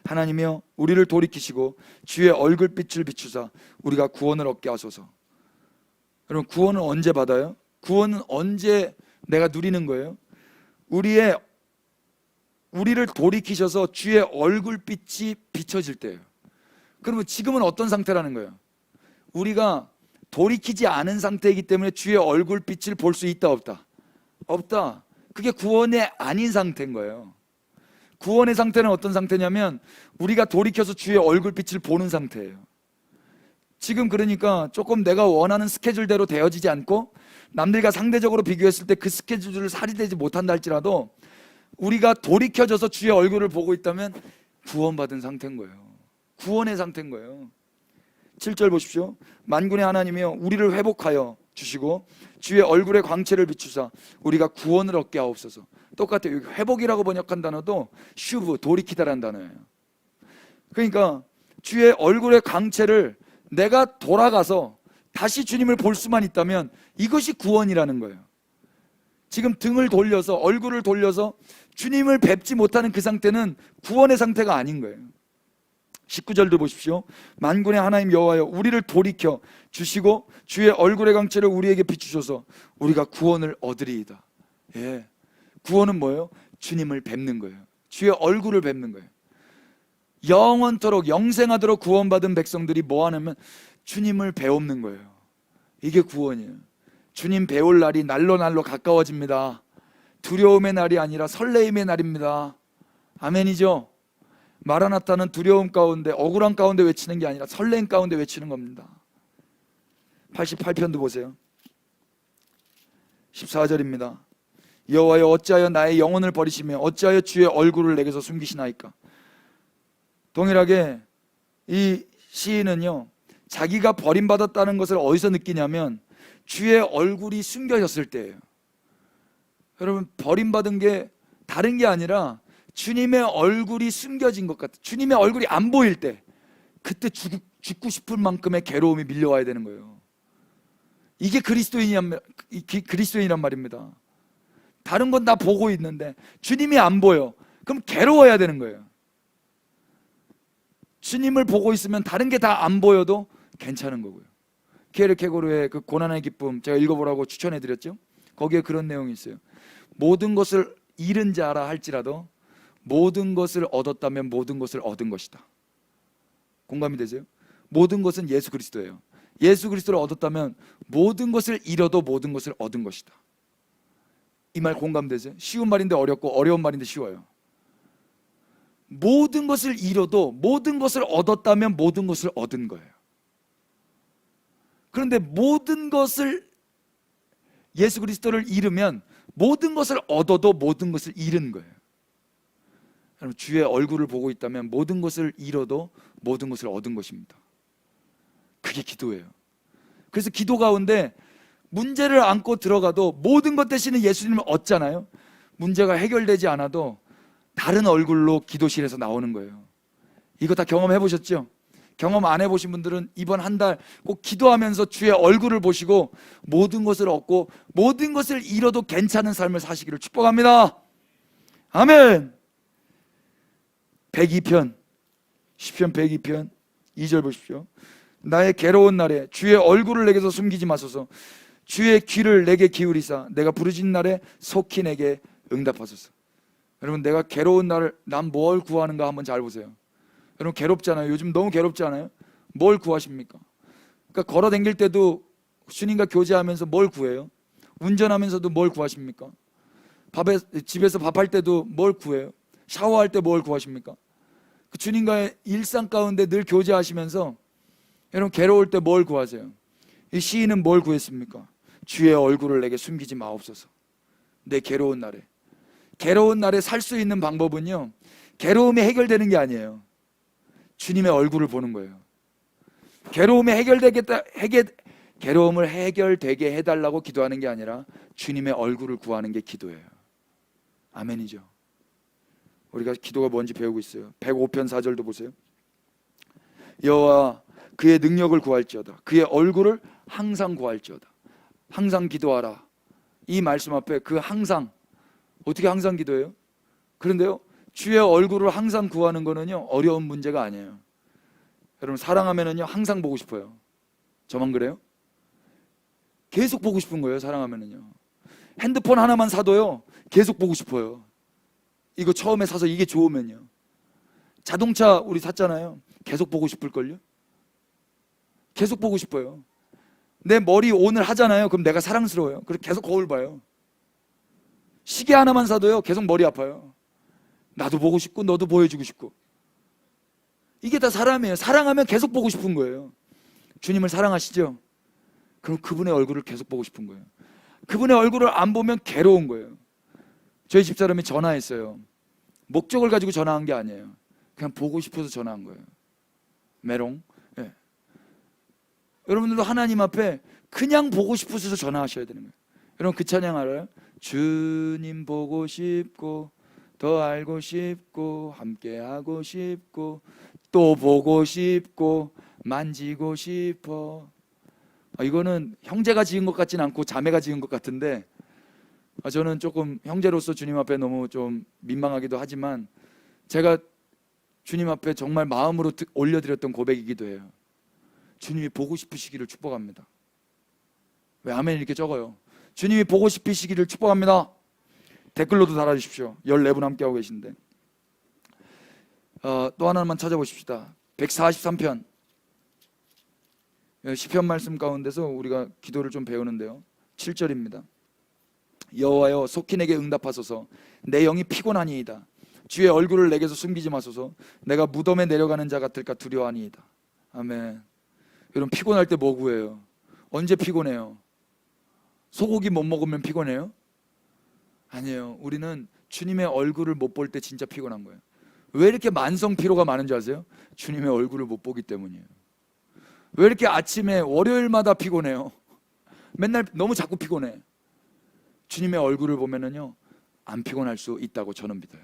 하나님이여 우리를 돌이키시고 주의 얼굴빛을 비추사 우리가 구원을 얻게 하소서. 여러분, 구원은 언제 받아요? 구원은 언제 내가 누리는 거예요? 우리를 돌이키셔서 주의 얼굴빛이 비춰질 때예요. 그러면 지금은 어떤 상태라는 거예요? 우리가 돌이키지 않은 상태이기 때문에 주의 얼굴빛을 볼 수 있다 없다? 없다. 그게 구원이 아닌 상태인 거예요. 구원의 상태는 어떤 상태냐면 우리가 돌이켜서 주의 얼굴빛을 보는 상태예요. 지금 그러니까 조금 내가 원하는 스케줄대로 되어지지 않고 남들과 상대적으로 비교했을 때 그 스케줄을 살이되지 못한다 할지라도 우리가 돌이켜져서 주의 얼굴을 보고 있다면 구원받은 상태인 거예요. 구원의 상태인 거예요. 7절 보십시오. 만군의 하나님이여 우리를 회복하여 주시고 주의 얼굴의 광채를 비추사 우리가 구원을 얻게 하옵소서. 똑같아요. 회복이라고 번역한 단어도 슈브, 돌이키다라는 단어예요. 그러니까 주의 얼굴의 광채를 내가 돌아가서 다시 주님을 볼 수만 있다면 이것이 구원이라는 거예요. 지금 등을 돌려서 얼굴을 돌려서 주님을 뵙지 못하는 그 상태는 구원의 상태가 아닌 거예요. 19절도 보십시오. 만군의 하나님 여호와여 우리를 돌이켜 주시고 주의 얼굴의 광채를 우리에게 비추셔서 우리가 구원을 얻으리이다. 예, 구원은 뭐예요? 주님을 뵙는 거예요. 주의 얼굴을 뵙는 거예요. 영원토록 영생하도록 구원받은 백성들이 뭐 하냐면 주님을 배웁는 거예요. 이게 구원이에요. 주님 배울 날이 날로 날로 가까워집니다. 두려움의 날이 아니라 설레임의 날입니다. 아멘이죠? 마라나타는 두려움 가운데 억울함 가운데 외치는 게 아니라 설레임 가운데 외치는 겁니다. 88편도 보세요. 14절입니다. 여호와여 어찌하여 나의 영혼을 버리시며 어찌하여 주의 얼굴을 내게서 숨기시나이까. 동일하게 이 시인은요 자기가 버림받았다는 것을 어디서 느끼냐면 주의 얼굴이 숨겨졌을 때예요. 여러분 버림받은 게 다른 게 아니라 주님의 얼굴이 숨겨진 것 같아. 주님의 얼굴이 안 보일 때 그때 죽고 싶을 만큼의 괴로움이 밀려와야 되는 거예요. 이게 그리스도인이란 말입니다. 다른 건 다 보고 있는데 주님이 안 보여. 그럼 괴로워야 되는 거예요. 주님을 보고 있으면 다른 게 다 안 보여도 괜찮은 거고요. 키에르케고르의 그 고난의 기쁨 제가 읽어보라고 추천해드렸죠. 거기에 그런 내용이 있어요. 모든 것을 잃은 자라 할지라도 모든 것을 얻었다면 모든 것을 얻은 것이다. 공감이 되세요? 모든 것은 예수 그리스도예요. 예수 그리스도를 얻었다면 모든 것을 잃어도 모든 것을 얻은 것이다. 이 말 공감되세요? 쉬운 말인데 어렵고 어려운 말인데 쉬워요. 모든 것을 잃어도 모든 것을 얻었다면 모든 것을 얻은 거예요. 그런데 모든 것을 예수 그리스도를 잃으면 모든 것을 얻어도 모든 것을 잃은 거예요. 여러분 주의 얼굴을 보고 있다면 모든 것을 잃어도 모든 것을 얻은 것입니다. 그게 기도예요. 그래서 기도 가운데 문제를 안고 들어가도 모든 것 대신에 예수님을 얻잖아요. 문제가 해결되지 않아도 다른 얼굴로 기도실에서 나오는 거예요. 이거 다 경험해 보셨죠? 경험 안 해보신 분들은 이번 한 달 꼭 기도하면서 주의 얼굴을 보시고 모든 것을 얻고 모든 것을 잃어도 괜찮은 삶을 사시기를 축복합니다. 아멘. 102편 시편 102편 2절 보십시오. 나의 괴로운 날에 주의 얼굴을 내게서 숨기지 마소서. 주의 귀를 내게 기울이사 내가 부르짖는 날에 속히 내게 응답하소서. 여러분 내가 괴로운 날을 난 뭘 구하는가 한번 잘 보세요. 여러분 괴롭잖아요. 요즘 너무 괴롭지 않아요? 뭘 구하십니까? 그러니까 걸어 다닐 때도 주님과 교제하면서 뭘 구해요? 운전하면서도 뭘 구하십니까? 집에서 밥할 때도 뭘 구해요? 샤워할 때 뭘 구하십니까? 그 주님과의 일상 가운데 늘 교제하시면서 여러분 괴로울 때 뭘 구하세요? 이 시인은 뭘 구했습니까? 주의 얼굴을 내게 숨기지 마옵소서. 내 괴로운 날에 살 수 있는 방법은요 괴로움이 해결되는 게 아니에요. 주님의 얼굴을 보는 거예요. 괴로움을 해결되게 해달라고 기도하는 게 아니라 주님의 얼굴을 구하는 게 기도예요. 아멘이죠. 우리가 기도가 뭔지 배우고 있어요. 105편 4절도 보세요. 여호와 그의 능력을 구할지어다. 그의 얼굴을 항상 구할지어다. 항상 기도하라. 이 말씀 앞에 그 항상 어떻게 항상 기도해요? 그런데요 주의 얼굴을 항상 구하는 거는요 어려운 문제가 아니에요. 여러분 사랑하면은요 항상 보고 싶어요. 저만 그래요? 계속 보고 싶은 거예요. 사랑하면은요 핸드폰 하나만 사도요 계속 보고 싶어요. 이거 처음에 사서 이게 좋으면요. 자동차 우리 샀잖아요. 계속 보고 싶을걸요? 계속 보고 싶어요. 내 머리 오늘 하잖아요. 그럼 내가 사랑스러워요. 그래서 계속 거울 봐요. 시계 하나만 사도요 계속 머리 아파요. 나도 보고 싶고 너도 보여주고 싶고. 이게 다 사람이에요. 사랑하면 계속 보고 싶은 거예요. 주님을 사랑하시죠? 그럼 그분의 얼굴을 계속 보고 싶은 거예요. 그분의 얼굴을 안 보면 괴로운 거예요. 저희 집사람이 전화했어요. 목적을 가지고 전화한 게 아니에요. 그냥 보고 싶어서 전화한 거예요. 메롱. 예. 여러분들도 하나님 앞에 그냥 보고 싶어서 전화하셔야 되는 거예요. 여러분 그 찬양 알아요? 주님 보고 싶고 더 알고 싶고 함께 하고 싶고 또 보고 싶고 만지고 싶어. 이거는 형제가 지은 것 같진 않고 자매가 지은 것 같은데, 저는 조금 형제로서 주님 앞에 너무 좀 민망하기도 하지만 제가 주님 앞에 정말 마음으로 올려드렸던 고백이기도 해요. 주님이 보고 싶으시기를 축복합니다. 왜 아멘 이렇게 적어요? 주님이 보고 싶으시기를 축복합니다. 댓글로도 달아주십시오. 14분 함께하고 계신데. 또 하나만 찾아보십시다. 143편 시편 말씀 가운데서 우리가 기도를 좀 배우는데요. 7절입니다. 여호와여 속히 내게 응답하소서. 내 영이 피곤하니이다. 주의 얼굴을 내게서 숨기지 마소서. 내가 무덤에 내려가는 자 같을까 두려워하니이다. 아멘. 여러분 피곤할 때 뭐 구해요? 언제 피곤해요? 소고기 못 먹으면 피곤해요? 아니에요. 우리는 주님의 얼굴을 못 볼 때 진짜 피곤한 거예요. 왜 이렇게 만성 피로가 많은 줄 아세요? 주님의 얼굴을 못 보기 때문이에요. 왜 이렇게 아침에 월요일마다 피곤해요? 맨날 너무 자꾸 피곤해. 주님의 얼굴을 보면은요 안 피곤할 수 있다고 저는 믿어요.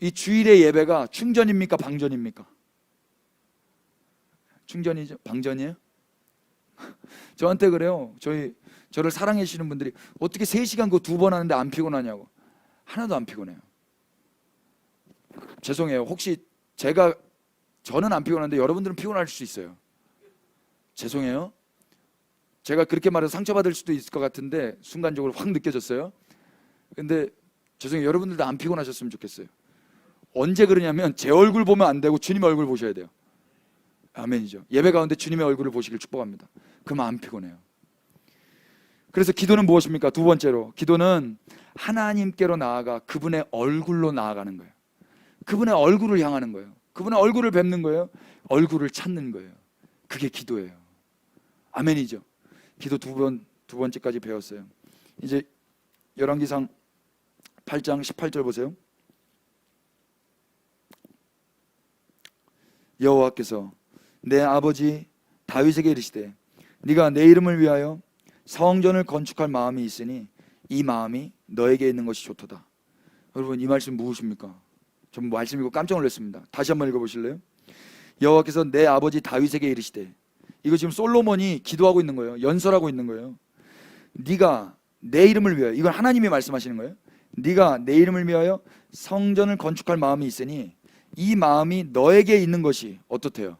이 주일의 예배가 충전입니까 방전입니까? 충전이죠. 방전이에요? 저한테 그래요. 저를 사랑해 주시는 분들이 어떻게 3시간 그거 2번 하는데 안 피곤하냐고. 하나도 안 피곤해요. 죄송해요. 혹시 저는 안 피곤한데 여러분들은 피곤할 수 있어요. 죄송해요. 제가 그렇게 말해서 상처받을 수도 있을 것 같은데 순간적으로 확 느껴졌어요. 근데 죄송해요. 여러분들도 안 피곤하셨으면 좋겠어요. 언제 그러냐면 제 얼굴 보면 안 되고 주님의 얼굴 보셔야 돼요. 아멘이죠. 예배 가운데 주님의 얼굴을 보시길 축복합니다. 그러면 안 피곤해요. 그래서 기도는 무엇입니까? 두 번째로 기도는 하나님께로 나아가 그분의 얼굴로 나아가는 거예요. 그분의 얼굴을 향하는 거예요. 그분의 얼굴을 뵙는 거예요. 얼굴을 찾는 거예요. 그게 기도예요. 아멘이죠. 기도 두 번째까지 배웠어요. 이제 열왕기상 8장 18절 보세요. 여호와께서 내 아버지 다윗에게 이르시되 네가 내 이름을 위하여 성전을 건축할 마음이 있으니 이 마음이 너에게 있는 것이 좋도다. 여러분 이 말씀 무엇입니까? 전 말씀 읽고 깜짝 놀랐습니다. 다시 한번 읽어보실래요? 여호와께서 내 아버지 다윗에게 이르시되, 이거 지금 솔로몬이 기도하고 있는 거예요. 연설하고 있는 거예요. 네가 내 이름을 위하여, 이건 하나님이 말씀하시는 거예요. 네가 내 이름을 위하여 성전을 건축할 마음이 있으니 이 마음이 너에게 있는 것이 어떻대요?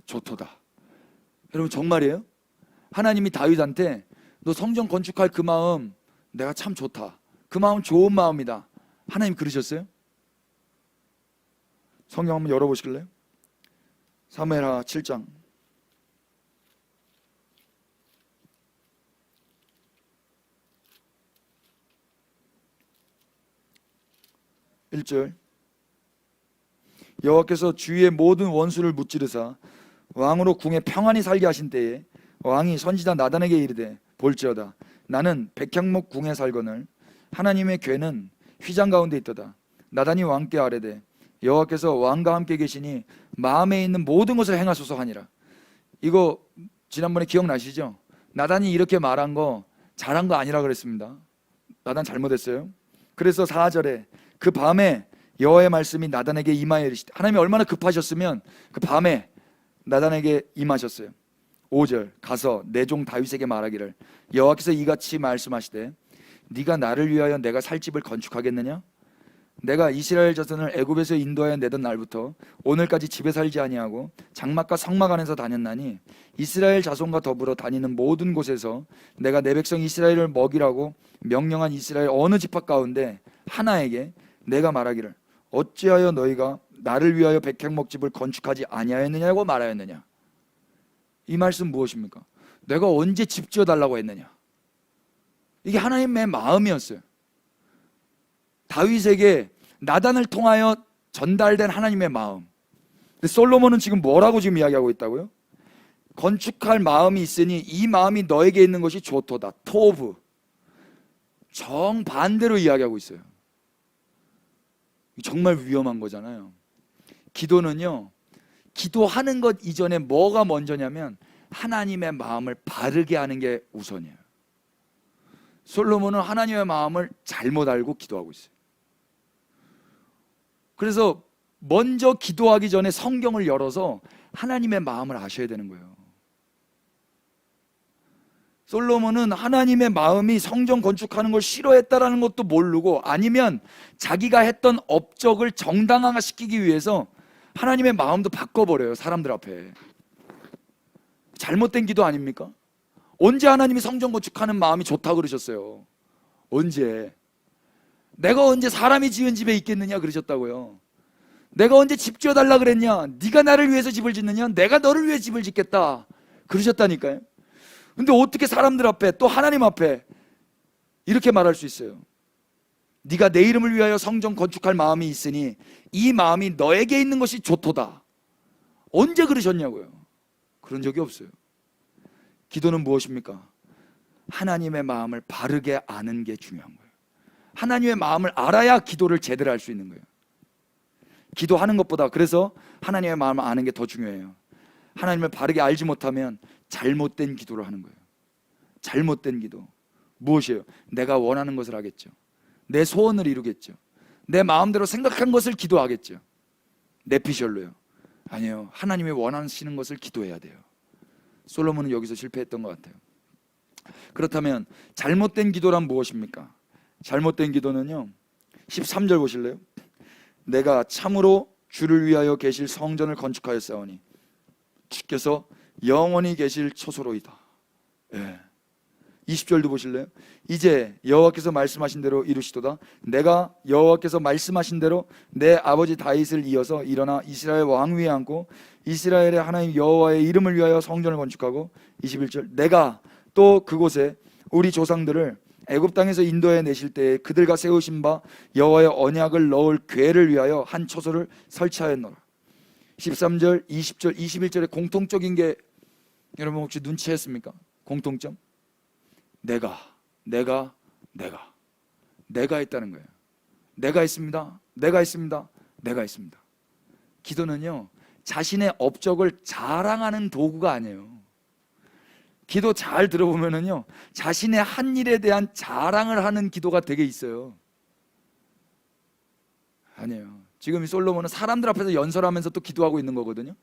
좋도다. 여러분 정말이에요? 하나님이 다윗한테 너 성전 건축할 그 마음 내가 참 좋다. 그 마음 좋은 마음이다. 하나님 그러셨어요? 성경 한번 열어보실래요? 사무엘하 7장 1절. 여호와께서 주위의 모든 원수를 무찌르사 왕으로 궁에 평안히 살게 하신 때에 왕이 선지자 나단에게 이르되 볼지어다 나는 백향목 궁에 살거늘 하나님의 궤는 휘장 가운데 있도다. 나단이 왕께 아뢰되 여호와께서 왕과 함께 계시니 마음에 있는 모든 것을 행하소서 하니라. 이거 지난번에 기억나시죠? 나단이 이렇게 말한 거 잘한 거 아니라 그랬습니다. 나단 잘못했어요. 그래서 4절에 그 밤에 여호와의 말씀이 나단에게 임하여 이르시되, 하나님이 얼마나 급하셨으면 그 밤에 나단에게 임하셨어요. 5절 가서 내 종 다윗에게 말하기를 여호와께서 이같이 말씀하시되 네가 나를 위하여 내가 살 집을 건축하겠느냐? 내가 이스라엘 자손을 애굽에서 인도하여 내던 날부터 오늘까지 집에 살지 아니하고 장막과 성막 안에서 다녔나니 이스라엘 자손과 더불어 다니는 모든 곳에서 내가 내 백성 이스라엘을 먹이라고 명령한 이스라엘 어느 지파 가운데 하나에게 내가 말하기를 어찌하여 너희가 나를 위하여 백향목집을 건축하지 아니하였느냐고 말하였느냐? 이 말씀 무엇입니까? 내가 언제 집 지어달라고 했느냐? 이게 하나님의 마음이었어요. 다윗에게 나단을 통하여 전달된 하나님의 마음. 근데 솔로몬은 지금 뭐라고 지금 이야기하고 있다고요? 건축할 마음이 있으니 이 마음이 너에게 있는 것이 좋도다. 토브. 정반대로 이야기하고 있어요. 정말 위험한 거잖아요. 기도는요, 기도하는 것 이전에 뭐가 먼저냐면 하나님의 마음을 바르게 하는 게 우선이에요. 솔로몬은 하나님의 마음을 잘못 알고 기도하고 있어요. 그래서 먼저 기도하기 전에 성경을 열어서 하나님의 마음을 아셔야 되는 거예요. 솔로몬은 하나님의 마음이 성전 건축하는 걸 싫어했다라는 것도 모르고, 아니면 자기가 했던 업적을 정당화시키기 위해서 하나님의 마음도 바꿔버려요. 사람들 앞에. 잘못된 기도 아닙니까? 언제 하나님이 성전 건축하는 마음이 좋다고 그러셨어요? 언제? 내가 언제 사람이 지은 집에 있겠느냐 그러셨다고요. 내가 언제 집 지어달라 그랬냐? 네가 나를 위해서 집을 짓느냐? 내가 너를 위해 집을 짓겠다 그러셨다니까요. 근데 어떻게 사람들 앞에, 또 하나님 앞에 이렇게 말할 수 있어요? 네가 내 이름을 위하여 성전 건축할 마음이 있으니 이 마음이 너에게 있는 것이 좋도다. 언제 그러셨냐고요? 그런 적이 없어요. 기도는 무엇입니까? 하나님의 마음을 바르게 아는 게 중요한 거예요. 하나님의 마음을 알아야 기도를 제대로 할 수 있는 거예요. 기도하는 것보다, 그래서 하나님의 마음을 아는 게 더 중요해요. 하나님을 바르게 알지 못하면 잘못된 기도를 하는 거예요. 잘못된 기도. 무엇이에요? 내가 원하는 것을 하겠죠. 내 소원을 이루겠죠. 내 마음대로 생각한 것을 기도하겠죠. 내피셜로요. 아니에요. 하나님이 원하시는 것을 기도해야 돼요. 솔로몬은 여기서 실패했던 것 같아요. 그렇다면 잘못된 기도란 무엇입니까? 잘못된 기도는요, 13절 보실래요? 내가 참으로 주를 위하여 계실 성전을 건축하였사오니 주께서 영원히 계실 처소로이다. 예. 20절도 보실래요? 이제 여호와께서 말씀하신 대로 이루시도다. 내가 여호와께서 말씀하신 대로 내 아버지 다윗을 이어서 일어나 이스라엘 왕 위에 앉고 이스라엘의 하나님 여호와의 이름을 위하여 성전을 건축하고, 21절, 내가 또 그곳에 우리 조상들을 애굽 땅에서 인도해 내실 때에 그들과 세우신 바 여호와의 언약을 넣을 궤를 위하여 한 처소를 설치하였노라. 13절, 20절, 21절에 공통적인 게 여러분 혹시 눈치챘습니까? 공통점? 내가 있다는 거예요. 내가 있습니다. 내가 있습니다. 내가 있습니다. 기도는요, 자신의 업적을 자랑하는 도구가 아니에요. 기도 잘 들어보면은요, 자신의 한 일에 대한 자랑을 하는 기도가 되게 있어요. 아니에요. 지금 이 솔로몬은 사람들 앞에서 연설하면서 또 기도하고 있는 거거든요.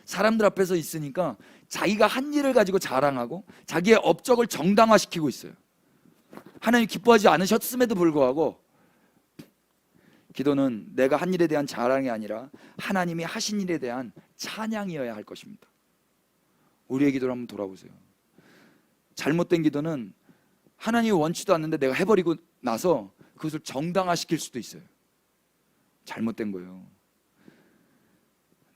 사람들 앞에서 있으니까 자기가 한 일을 가지고 자랑하고 자기의 업적을 정당화시키고 있어요. 하나님 기뻐하지 않으셨음에도 불구하고 기도는 내가 한 일에 대한 자랑이 아니라 하나님이 하신 일에 대한 찬양이어야 할 것입니다. 우리의 기도를 한번 돌아보세요. 잘못된 기도는 하나님이 원치도 않는데 내가 해버리고 나서 그것을 정당화시킬 수도 있어요. 잘못된 거예요.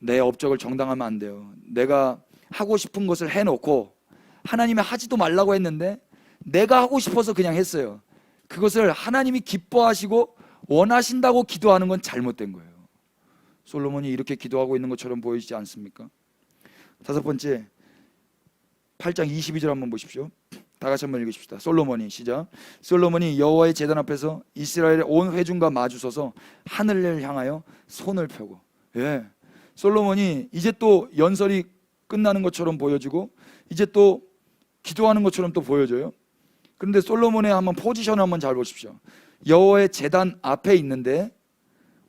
내 업적을 정당하면 안 돼요. 내가 하고 싶은 것을 해놓고 하나님이 하지도 말라고 했는데 내가 하고 싶어서 그냥 했어요. 그것을 하나님이 기뻐하시고 원하신다고 기도하는 건 잘못된 거예요. 솔로몬이 이렇게 기도하고 있는 것처럼 보이지 않습니까? 다섯 번째, 8장 22절 한번 보십시오. 다 같이 한번 읽으십시다. 솔로몬이, 시작. 솔로몬이 여호와의 제단 앞에서 이스라엘의 온 회중과 마주서서 하늘을 향하여 손을 펴고. 예, 솔로몬이 이제 또 연설이 끝나는 것처럼 보여지고 이제 또 기도하는 것처럼 또 보여져요. 그런데 솔로몬의 한번 포지션을 한번 잘 보십시오. 여호와의 제단 앞에 있는데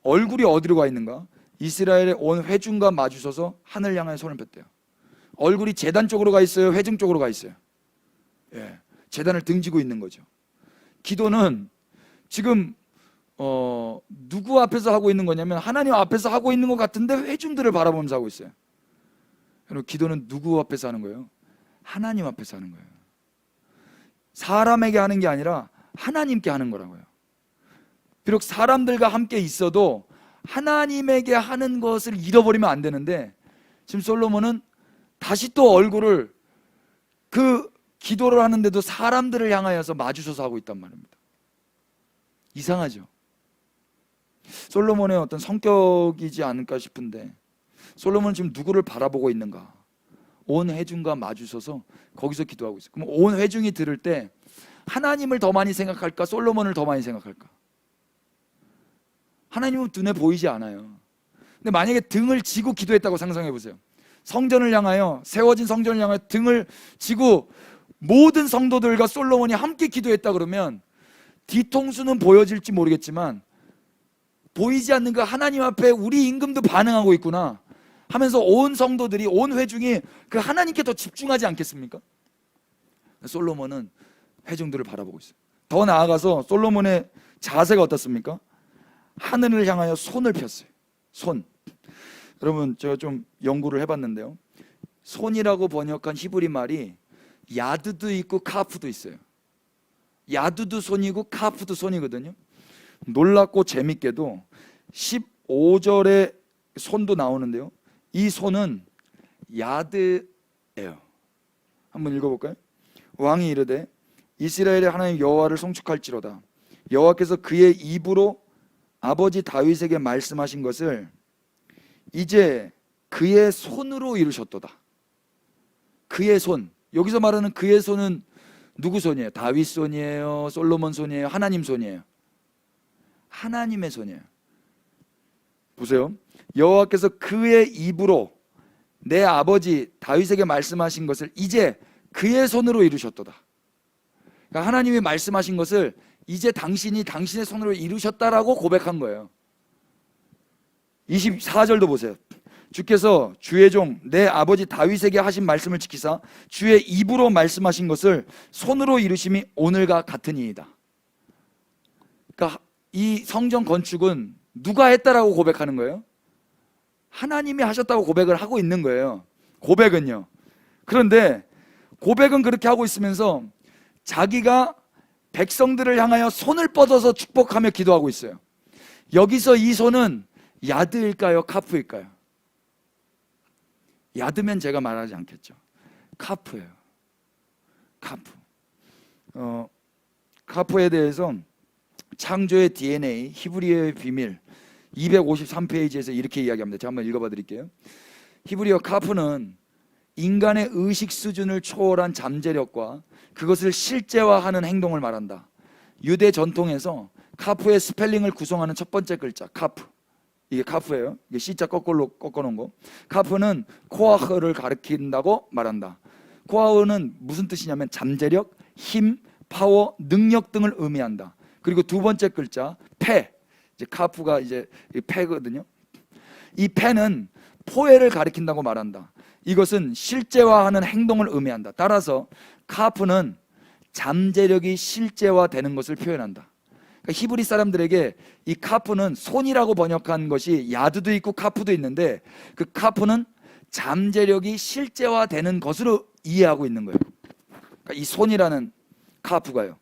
얼굴이 어디로 가 있는가? 이스라엘의 온 회중과 마주서서 하늘 향하여 손을 폈대요. 얼굴이 제단 쪽으로 가 있어요? 회중 쪽으로 가 있어요? 예, 제단을 등지고 있는 거죠. 기도는 지금 누구 앞에서 하고 있는 거냐면 하나님 앞에서 하고 있는 것 같은데 회중들을 바라보면서 하고 있어요. 여러분, 기도는 누구 앞에서 하는 거예요? 하나님 앞에서 하는 거예요. 사람에게 하는 게 아니라 하나님께 하는 거라고요. 비록 사람들과 함께 있어도 하나님에게 하는 것을 잃어버리면 안 되는데 지금 솔로몬은 다시 또 얼굴을 그 기도를 하는데도 사람들을 향하여서 마주쳐서 하고 있단 말입니다. 이상하죠? 솔로몬의 어떤 성격이지 않을까 싶은데 솔로몬은 지금 누구를 바라보고 있는가? 온 회중과 마주서서 거기서 기도하고 있어요. 그럼 온 회중이 들을 때 하나님을 더 많이 생각할까, 솔로몬을 더 많이 생각할까? 하나님은 눈에 보이지 않아요. 근데 만약에 등을 지고 기도했다고 상상해 보세요. 성전을 향하여, 세워진 성전을 향하여 등을 지고 모든 성도들과 솔로몬이 함께 기도했다 그러면 뒤통수는 보여질지 모르겠지만 보이지 않는 그 하나님 앞에 우리 임금도 반응하고 있구나 하면서 온 성도들이, 온 회중이 그 하나님께 더 집중하지 않겠습니까? 솔로몬은 회중들을 바라보고 있어요. 더 나아가서 솔로몬의 자세가 어떻습니까? 하늘을 향하여 손을 폈어요. 손. 여러분, 제가 좀 연구를 해봤는데요, 손이라고 번역한 히브리 말이 야드도 있고 카프도 있어요. 야드도 손이고 카프도 손이거든요. 놀랍고 재밌게도 15절에 손도 나오는데요, 이 손은 야드예요. 한번 읽어볼까요? 왕이 이르되 이스라엘의 하나님 여호와를 송축할지로다. 여호와께서 그의 입으로 아버지 다윗에게 말씀하신 것을 이제 그의 손으로 이루셨도다. 그의 손, 여기서 말하는 그의 손은 누구 손이에요? 다윗 손이에요? 솔로몬 손이에요? 하나님 손이에요? 하나님의 손이에요. 보세요. 여호와께서 그의 입으로 내 아버지 다윗에게 말씀하신 것을 이제 그의 손으로 이루셨도다. 그러니까 하나님이 말씀하신 것을 이제 당신이 당신의 손으로 이루셨다라고 고백한 거예요. 24절도 보세요. 주께서 주의 종 내 아버지 다윗에게 하신 말씀을 지키사 주의 입으로 말씀하신 것을 손으로 이루심이 오늘과 같으니이다. 그러니까 이 성전 건축은 누가 했다라고 고백하는 거예요? 하나님이 하셨다고 고백을 하고 있는 거예요. 고백은요. 그런데 고백은 그렇게 하고 있으면서 자기가 백성들을 향하여 손을 뻗어서 축복하며 기도하고 있어요. 여기서 이 손은 야드일까요? 카프일까요? 야드면 제가 말하지 않겠죠. 카프예요. 카프. 카프에 대해서 창조의 DNA, 히브리어의 비밀 253페이지에서 이렇게 이야기합니다. 제가 한번 읽어봐 드릴게요. 히브리어 카프는 인간의 의식 수준을 초월한 잠재력과 그것을 실제화하는 행동을 말한다. 유대 전통에서 카프의 스펠링을 구성하는 첫 번째 글자 카프, 이게 카프예요. 이게 C자 거꾸로 꺾어놓은 거. 카프는 코아흐를 가리킨다고 말한다. 코아흐는 무슨 뜻이냐면 잠재력, 힘, 파워, 능력 등을 의미한다. 그리고 두 번째 글자 패, 이제 카프가 이제 패거든요. 이 패는 포해를 가리킨다고 말한다. 이것은 실제화하는 행동을 의미한다. 따라서 카프는 잠재력이 실제화되는 것을 표현한다. 그러니까 히브리 사람들에게 이 카프는 손이라고 번역한 것이 야드도 있고 카프도 있는데 그 카프는 잠재력이 실제화되는 것으로 이해하고 있는 거예요. 그러니까 이 손이라는 카프가요.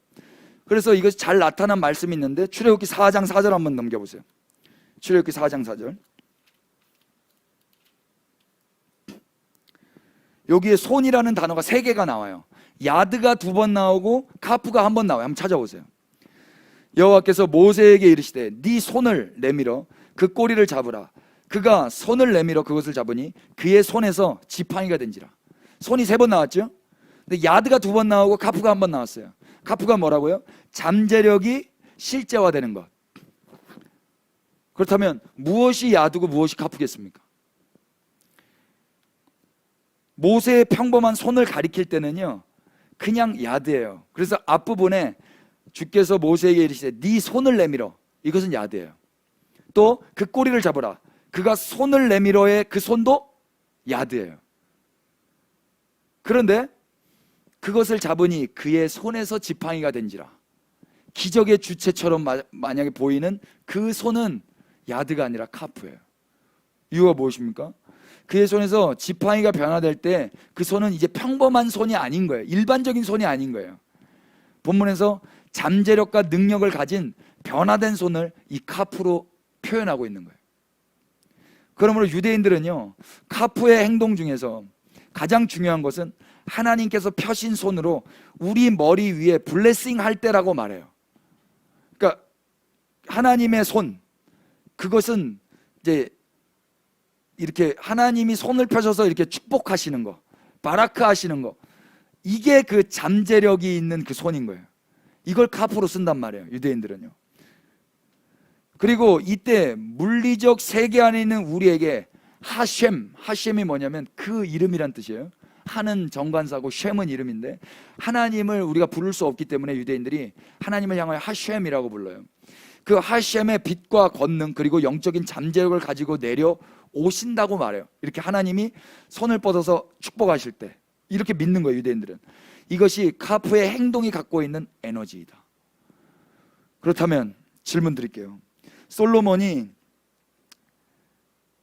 그래서 이것이 잘 나타난 말씀이 있는데 출애굽기 4장 4절 한번 넘겨보세요. 출애굽기 4장 4절. 여기에 손이라는 단어가 3개가 나와요. 야드가 2번 나오고 카프가 1번 나와요. 한번 찾아보세요. 여호와께서 모세에게 이르시되 네 손을 내밀어 그 꼬리를 잡으라. 그가 손을 내밀어 그것을 잡으니 그의 손에서 지팡이가 된지라. 손이 3번 나왔죠. 근데 야드가 2번 나오고 카프가 1번 나왔어요. 카프가 뭐라고요? 잠재력이 실제화되는 것. 그렇다면 무엇이 야드고 무엇이 카프겠습니까? 모세의 평범한 손을 가리킬 때는요 그냥 야드예요. 그래서 앞부분에 주께서 모세에게 이르시되 네 손을 내밀어, 이것은 야드예요. 또 그 꼬리를 잡으라. 그가 손을 내밀어의 그 손도 야드예요. 그런데 그것을 잡으니 그의 손에서 지팡이가 된지라. 기적의 주체처럼 만약에 보이는 그 손은 야드가 아니라 카프예요. 이유가 무엇입니까? 그의 손에서 지팡이가 변화될 때 그 손은 이제 평범한 손이 아닌 거예요. 일반적인 손이 아닌 거예요. 본문에서 잠재력과 능력을 가진 변화된 손을 이 카프로 표현하고 있는 거예요. 그러므로 유대인들은요 카프의 행동 중에서 가장 중요한 것은 하나님께서 펴신 손으로 우리 머리 위에 블레싱 할 때라고 말해요. 그러니까 하나님의 손, 그것은 이제 이렇게 하나님이 손을 펴셔서 이렇게 축복하시는 거, 바라크 하시는 거, 이게 그 잠재력이 있는 그 손인 거예요. 이걸 카프로 쓴단 말이에요, 유대인들은요. 그리고 이때 물리적 세계 안에 있는 우리에게 하셴이 뭐냐면 그 이름이란 뜻이에요. 하는 정관사고 셴은 이름인데, 하나님을 우리가 부를 수 없기 때문에 유대인들이 하나님을 향하여 하셴이라고 불러요. 그 하셴의 빛과 권능, 그리고 영적인 잠재력을 가지고 내려 오신다고 말해요. 이렇게 하나님이 손을 뻗어서 축복하실 때 이렇게 믿는 거예요, 유대인들은. 이것이 카프의 행동이 갖고 있는 에너지이다. 그렇다면 질문 드릴게요. 솔로몬이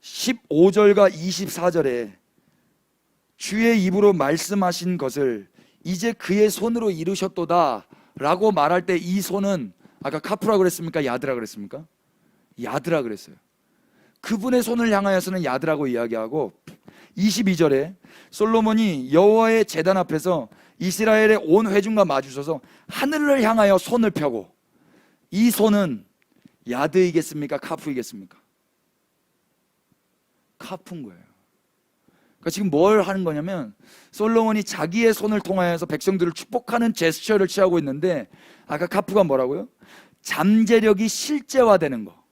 15절과 24절에 주의 입으로 말씀하신 것을 이제 그의 손으로 이루셨도다 라고 말할 때, 이 손은 아까 카프라 그랬습니까? 야드라 그랬습니까? 야드라 그랬어요. 그분의 손을 향하여서는 야드라고 이야기하고, 22절에 솔로몬이 여호와의 제단 앞에서 이스라엘의 온 회중과 마주서서 하늘을 향하여 손을 펴고, 이 손은 야드이겠습니까? 카프이겠습니까? 카프인 거예요. 그러니까 지금 뭘 하는 거냐면, 솔로몬이 자기의 손을 통하여서 백성들을 축복하는 제스처를 취하고 있는데, 아까 카프가 뭐라고요? 잠재력이 실제화되는 거.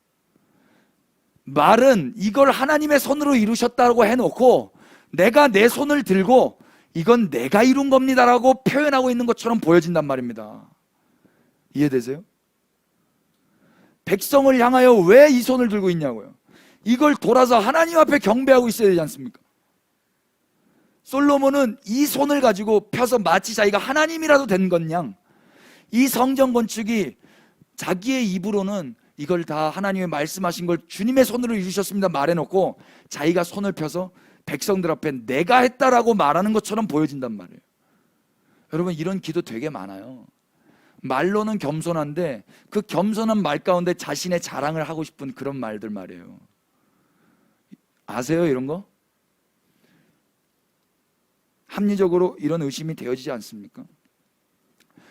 말은 이걸 하나님의 손으로 이루셨다고 해놓고 내가 내 손을 들고 이건 내가 이룬 겁니다라고 표현하고 있는 것처럼 보여진단 말입니다. 이해되세요? 백성을 향하여 왜 이 손을 들고 있냐고요. 이걸 돌아서 하나님 앞에 경배하고 있어야 되지 않습니까? 솔로몬은 이 손을 가지고 펴서 마치 자기가 하나님이라도 된 것 양, 이 성전 건축이 자기의 입으로는 이걸 다 하나님의 말씀하신 걸 주님의 손으로 이루셨습니다 말해놓고, 자기가 손을 펴서 백성들 앞에 내가 했다라고 말하는 것처럼 보여진단 말이에요. 여러분, 이런 기도 되게 많아요. 말로는 겸손한데 그 겸손한 말 가운데 자신의 자랑을 하고 싶은 그런 말들 말이에요. 아세요, 이런 거? 합리적으로 이런 의심이 되어지지 않습니까?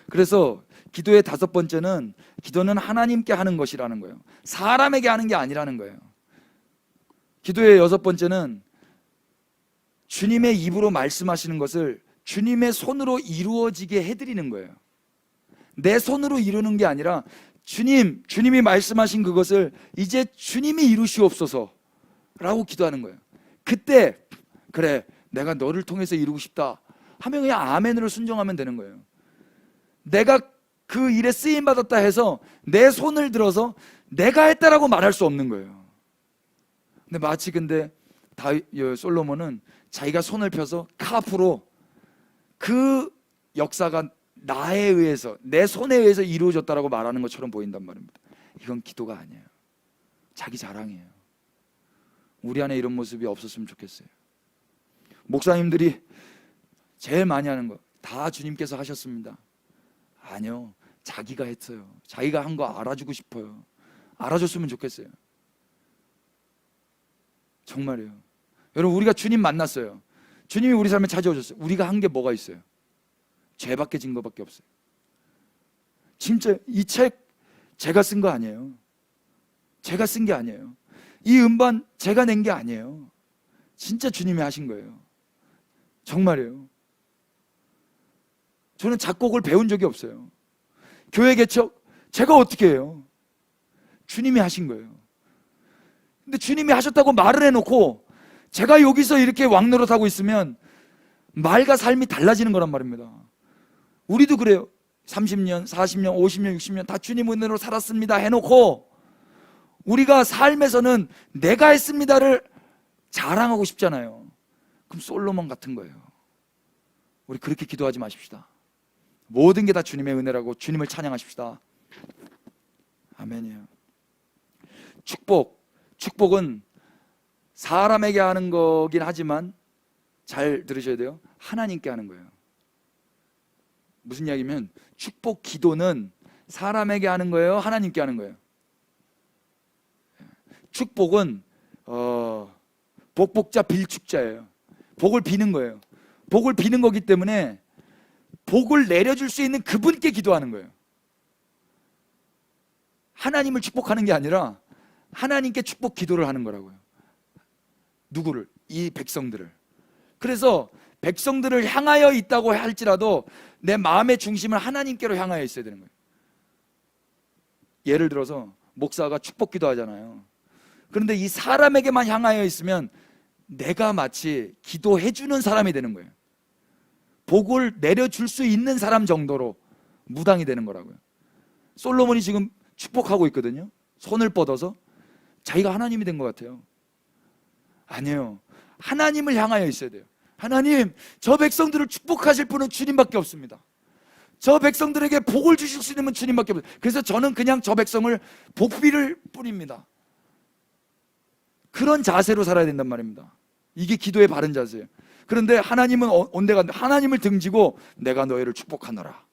그래서 기도의 다섯 번째는, 기도는 하나님께 하는 것이라는 거예요. 사람에게 하는 게 아니라는 거예요. 기도의 여섯 번째는 주님의 입으로 말씀하시는 것을 주님의 손으로 이루어지게 해드리는 거예요. 내 손으로 이루는 게 아니라 주님이 말씀하신 그것을 이제 주님이 이루시옵소서 라고 기도하는 거예요. 그때 그래, 내가 너를 통해서 이루고 싶다 하면 그냥 아멘으로 순종하면 되는 거예요. 내가 그 일에 쓰임받았다 해서 내 손을 들어서 내가 했다라고 말할 수 없는 거예요. 근데 마치 솔로몬은 자기가 손을 펴서 카프로 그 역사가 나에 의해서, 내 손에 의해서 이루어졌다라고 말하는 것처럼 보인단 말입니다. 이건 기도가 아니에요. 자기 자랑이에요. 우리 안에 이런 모습이 없었으면 좋겠어요. 목사님들이 제일 많이 하는 거, 다 주님께서 하셨습니다. 아니요, 자기가 했어요. 자기가 한 거 알아주고 싶어요. 알아줬으면 좋겠어요. 정말이에요. 여러분, 우리가 주님 만났어요. 주님이 우리 삶에 찾아오셨어요. 우리가 한 게 뭐가 있어요? 죄밖에 진 것밖에 없어요. 진짜 이 책 제가 쓴 거 아니에요. 제가 쓴 게 아니에요. 이 음반 제가 낸 게 아니에요. 진짜 주님이 하신 거예요. 정말이에요. 저는 작곡을 배운 적이 없어요. 교회 개척 제가 어떻게 해요? 주님이 하신 거예요. 근데 주님이 하셨다고 말을 해놓고 제가 여기서 이렇게 왕노릇하고 있으면 말과 삶이 달라지는 거란 말입니다. 우리도 그래요. 30년, 40년, 50년, 60년 다 주님 은혜로 살았습니다 해놓고 우리가 삶에서는 내가 했습니다를 자랑하고 싶잖아요. 그럼 솔로몬 같은 거예요. 우리 그렇게 기도하지 마십시다. 모든 게 다 주님의 은혜라고 주님을 찬양하십시다. 아멘이에요. 축복은 사람에게 하는 거긴 하지만 잘 들으셔야 돼요. 하나님께 하는 거예요. 무슨 이야기면 축복 기도는 사람에게 하는 거예요, 하나님께 하는 거예요? 축복은 복복자 빌축자예요. 복을 비는 거예요. 복을 비는 거기 때문에 복을 내려줄 수 있는 그분께 기도하는 거예요. 하나님을 축복하는 게 아니라 하나님께 축복 기도를 하는 거라고요. 누구를? 이 백성들을. 그래서 백성들을 향하여 있다고 할지라도 내 마음의 중심을 하나님께로 향하여 있어야 되는 거예요. 예를 들어서 목사가 축복기도 하잖아요. 그런데 이 사람에게만 향하여 있으면 내가 마치 기도해주는 사람이 되는 거예요. 복을 내려줄 수 있는 사람 정도로 무당이 되는 거라고요. 솔로몬이 지금 축복하고 있거든요. 손을 뻗어서 자기가 하나님이 된 것 같아요. 아니에요. 하나님을 향하여 있어야 돼요. 하나님, 저 백성들을 축복하실 분은 주님밖에 없습니다. 저 백성들에게 복을 주실 수 있는 분은 주님밖에 없어요. 그래서 저는 그냥 저 백성을 복비를 뿐입니다. 그런 자세로 살아야 된단 말입니다. 이게 기도의 바른 자세예요. 그런데 하나님은 온데간데 하나님을 등지고 내가 너희를 축복하노라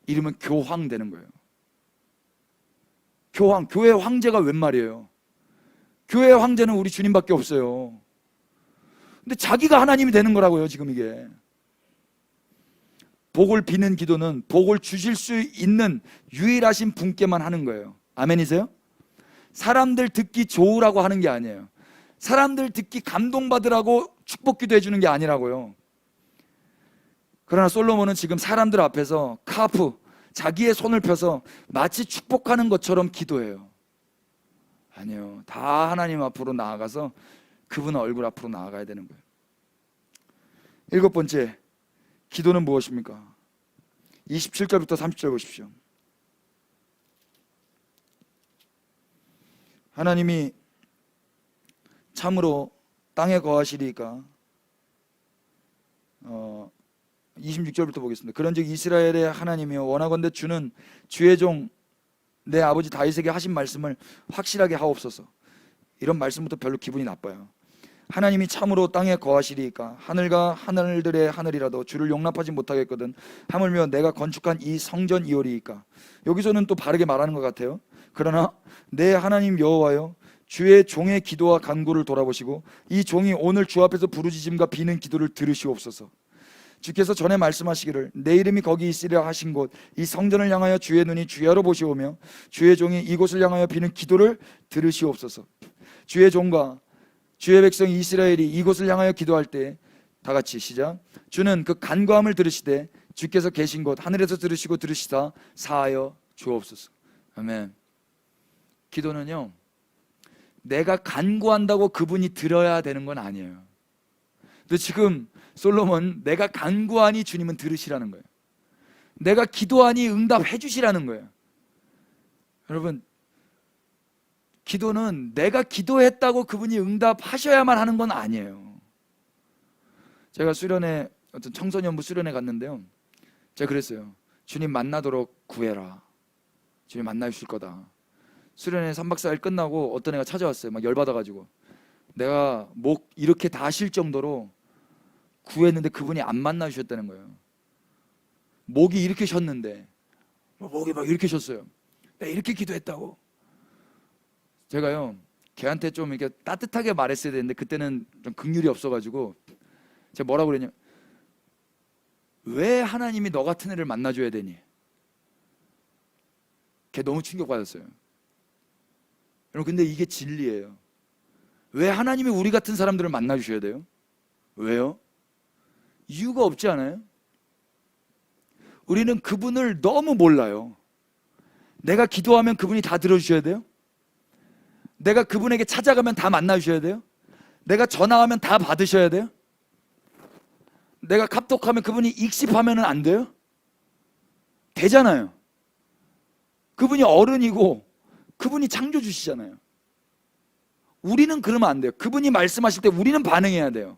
이러면 교황 되는 거예요. 교황, 교회 황제가 웬 말이에요? 교회 황제는 우리 주님밖에 없어요. 근데 자기가 하나님이 되는 거라고요. 지금 이게 복을 비는 기도는 복을 주실 수 있는 유일하신 분께만 하는 거예요. 아멘이세요? 사람들 듣기 좋으라고 하는 게 아니에요. 사람들 듣기 감동받으라고 축복기도 해주는 게 아니라고요. 그러나 솔로몬은 지금 사람들 앞에서 카프, 자기의 손을 펴서 마치 축복하는 것처럼 기도해요. 아니요, 다 하나님 앞으로 나아가서 그분 얼굴 앞으로 나아가야 되는 거예요. 7번째, 기도는 무엇입니까? 27절부터 30절 보십시오. 하나님이 참으로 땅에 거하시리이까 26절부터 보겠습니다. 그런즉 이스라엘의 하나님이여 원하건대 주는 주의 종 내 아버지 다윗에게 하신 말씀을 확실하게 하옵소서. 이런 말씀부터 별로 기분이 나빠요. 하나님이 참으로 땅에 거하시리이까 하늘과 하늘들의 하늘이라도 주를 용납하지 못하겠거든 하물며 내가 건축한 이 성전이오리이까. 여기서는 또 바르게 말하는 것 같아요. 그러나 내 하나님 여호와여 주의 종의 기도와 간구를 돌아보시고 이 종이 오늘 주 앞에서 부르짖음과 비는 기도를 들으시옵소서. 주께서 전에 말씀하시기를 내 이름이 거기 있으려 하신 곳 이 성전을 향하여 주의 눈이 주야로 보시오며 주의 종이 이곳을 향하여 비는 기도를 들으시옵소서. 주의 종과 주의 백성 이스라엘이 이곳을 향하여 기도할 때 다 같이 시작. 주는 그 간구함을 들으시되 주께서 계신 곳 하늘에서 들으시고 들으시다 사하여 주옵소서. 아멘. 기도는요, 내가 간구한다고 그분이 들어야 되는 건 아니에요. 근데 지금 솔로몬 내가 간구하니 주님은 들으시라는 거예요. 내가 기도하니 응답해 주시라는 거예요. 여러분, 기도는 내가 기도했다고 그분이 응답하셔야만 하는 건 아니에요. 제가 수련회, 어떤 청소년부 수련회 갔는데요, 제가 그랬어요. 주님 만나도록 구해라. 주님 만나 주실 거다. 수련회 3박 4일 끝나고 어떤 애가 찾아왔어요. 막 열받아가지고 내가 목 이렇게 다 쉴 정도로 구했는데 그분이 안 만나 주셨다는 거예요. 목이 이렇게 쉬었는데 목이 막 이렇게 쉬었어요. 내가 이렇게 기도했다고. 제가요, 걔한테 좀 이렇게 따뜻하게 말했어야 되는데 그때는 좀 긍휼이 없어가지고 제가 뭐라고 그랬냐, 왜 하나님이 너 같은 애를 만나줘야 되니? 걔 너무 충격받았어요. 여러분, 근데 이게 진리예요. 왜 하나님이 우리 같은 사람들을 만나주셔야 돼요? 왜요? 이유가 없지 않아요? 우리는 그분을 너무 몰라요. 내가 기도하면 그분이 다 들어주셔야 돼요? 내가 그분에게 찾아가면 다 만나주셔야 돼요? 내가 전화하면 다 받으셔야 돼요? 내가 카톡하면 그분이 익십하면 안 돼요? 되잖아요. 그분이 어른이고 그분이 창조주시잖아요. 우리는 그러면 안 돼요. 그분이 말씀하실 때 우리는 반응해야 돼요.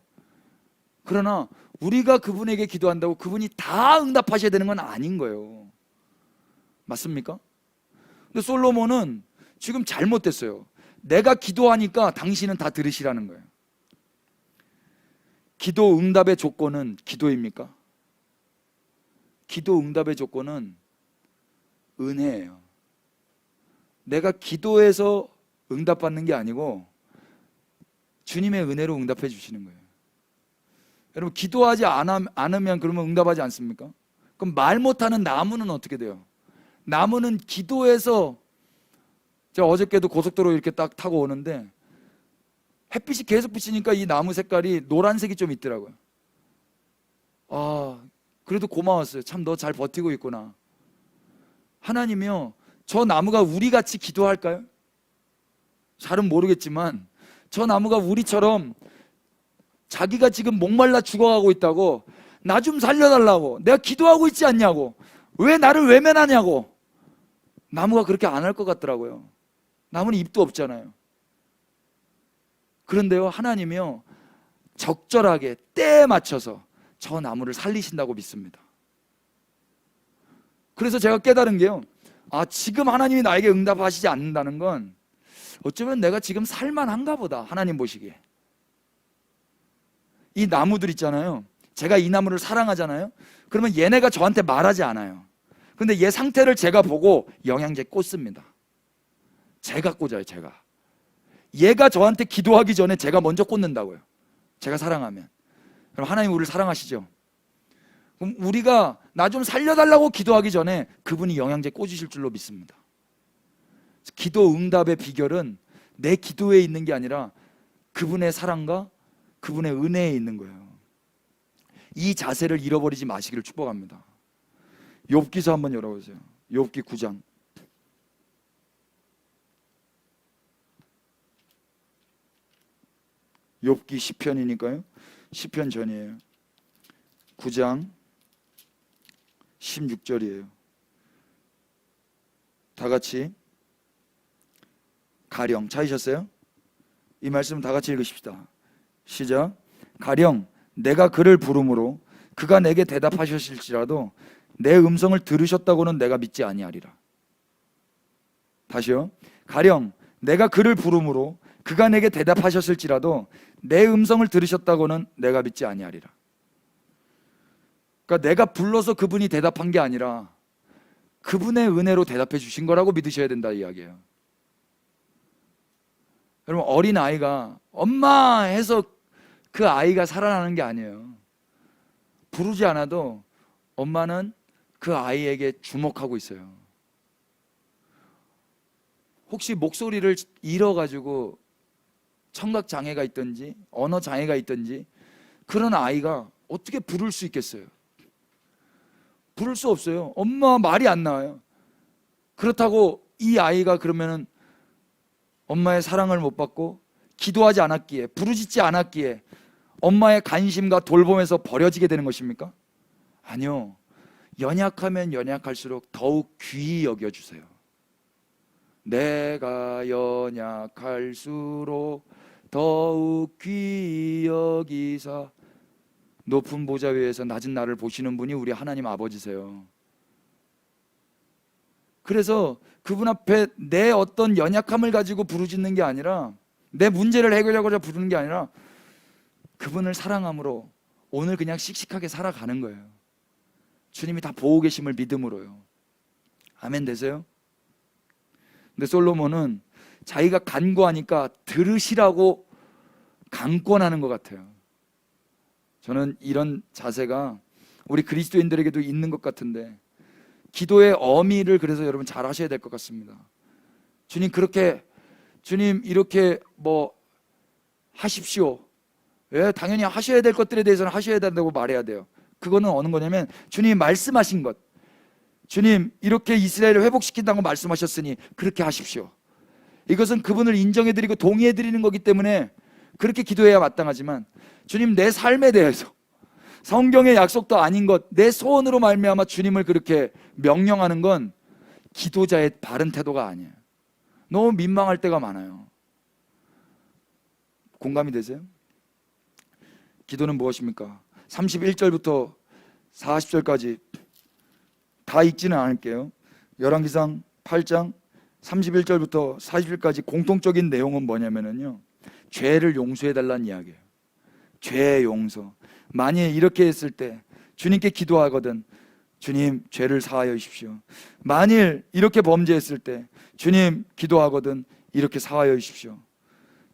그러나 우리가 그분에게 기도한다고 그분이 다 응답하셔야 되는 건 아닌 거예요. 맞습니까? 근데 솔로몬은 지금 잘못됐어요. 내가 기도하니까 당신은 다 들으시라는 거예요. 기도 응답의 조건은 기도입니까? 기도 응답의 조건은 은혜예요. 내가 기도해서 응답받는 게 아니고 주님의 은혜로 응답해 주시는 거예요. 여러분, 기도하지 않으면 그러면 응답하지 않습니까? 그럼 말 못하는 나무는 어떻게 돼요? 나무는 기도해서, 제가 어저께도 고속도로 이렇게 딱 타고 오는데 햇빛이 계속 비치니까 이 나무 색깔이 노란색이 좀 있더라고요. 그래도 고마웠어요. 참 너 잘 버티고 있구나. 하나님이요, 저 나무가 우리같이 기도할까요? 잘은 모르겠지만 저 나무가 우리처럼 자기가 지금 목말라 죽어가고 있다고, 나 좀 살려달라고, 내가 기도하고 있지 않냐고, 왜 나를 외면하냐고, 나무가 그렇게 안 할 것 같더라고요. 나무는 입도 없잖아요. 그런데요, 하나님이요, 적절하게 때에 맞춰서 저 나무를 살리신다고 믿습니다. 그래서 제가 깨달은 게요, 지금 하나님이 나에게 응답하시지 않는다는 건 어쩌면 내가 지금 살만한가 보다, 하나님 보시기에. 이 나무들 있잖아요, 제가 이 나무를 사랑하잖아요. 그러면 얘네가 저한테 말하지 않아요. 근데 얘 상태를 제가 보고 영양제 꽂습니다. 제가 꽂아요. 제가. 얘가 저한테 기도하기 전에 제가 먼저 꽂는다고요. 제가 사랑하면. 그럼 하나님 우리를 사랑하시죠? 그럼 우리가 나 좀 살려달라고 기도하기 전에 그분이 영양제 꽂으실 줄로 믿습니다. 기도 응답의 비결은 내 기도에 있는 게 아니라 그분의 사랑과 그분의 은혜에 있는 거예요. 이 자세를 잃어버리지 마시기를 축복합니다. 욥기서 한번 열어보세요. 욥기 9장. 욥기 시편이니까요, 시편 전이에요. 9장 16절이에요. 다 같이 가령, 찾으셨어요? 이 말씀 다 같이 읽으십시다. 시작. 가령 내가 그를 부름으로 그가 내게 대답하셨을지라도 내 음성을 들으셨다고는 내가 믿지 아니하리라. 다시요. 가령 내가 그를 부름으로 그가 내게 대답하셨을지라도 내 음성을 들으셨다고는 내가 믿지 아니하리라. 그러니까 내가 불러서 그분이 대답한 게 아니라 그분의 은혜로 대답해 주신 거라고 믿으셔야 된다, 이야기예요. 여러분, 어린 아이가 엄마 해서 그 아이가 살아나는 게 아니에요. 부르지 않아도 엄마는 그 아이에게 주목하고 있어요. 혹시 목소리를 잃어가지고 청각 장애가 있든지 언어 장애가 있든지 그런 아이가 어떻게 부를 수 있겠어요? 부를 수 없어요. 엄마 말이 안 나와요. 그렇다고 이 아이가 그러면은 엄마의 사랑을 못 받고 기도하지 않았기에, 부르짖지 않았기에 엄마의 관심과 돌봄에서 버려지게 되는 것입니까? 아니요. 연약하면 연약할수록 더욱 귀히 여겨주세요. 내가 연약할수록 더욱 귀히 여기사. 높은 보좌 위에서 낮은 나를 보시는 분이 우리 하나님 아버지세요. 그래서 그분 앞에 내 어떤 연약함을 가지고 부르짖는 게 아니라, 내 문제를 해결하고자 부르는 게 아니라 그분을 사랑함으로 오늘 그냥 씩씩하게 살아가는 거예요. 주님이 다 보고 계심을 믿음으로요. 아멘 되세요? 근데 솔로몬은 자기가 간구하니까 들으시라고 강권하는 것 같아요. 저는 이런 자세가 우리 그리스도인들에게도 있는 것 같은데, 기도의 어미를 그래서 여러분 잘 하셔야 될 것 같습니다. 주님 이렇게 뭐 하십시오. 예, 당연히 하셔야 될 것들에 대해서는 하셔야 된다고 말해야 돼요. 그거는 어느 거냐면 주님이 말씀하신 것, 주님 이렇게 이스라엘을 회복시킨다고 말씀하셨으니 그렇게 하십시오. 이것은 그분을 인정해드리고 동의해드리는 거기 때문에 그렇게 기도해야 마땅하지만, 주님 내 삶에 대해서 성경의 약속도 아닌 것, 내 소원으로 말미암아 주님을 그렇게 명령하는 건 기도자의 바른 태도가 아니에요. 너무 민망할 때가 많아요. 공감이 되세요? 기도는 무엇입니까? 31절부터 40절까지 다 읽지는 않을게요. 열왕기상 8장 31절부터 40절까지 공통적인 내용은 뭐냐면요, 죄를 용서해달라는 이야기예요. 죄의 용서. 만일 이렇게 했을 때 주님께 기도하거든, 주님 죄를 사하여 주십시오. 만일 이렇게 범죄했을 때 주님 기도하거든, 이렇게 사하여 주십시오.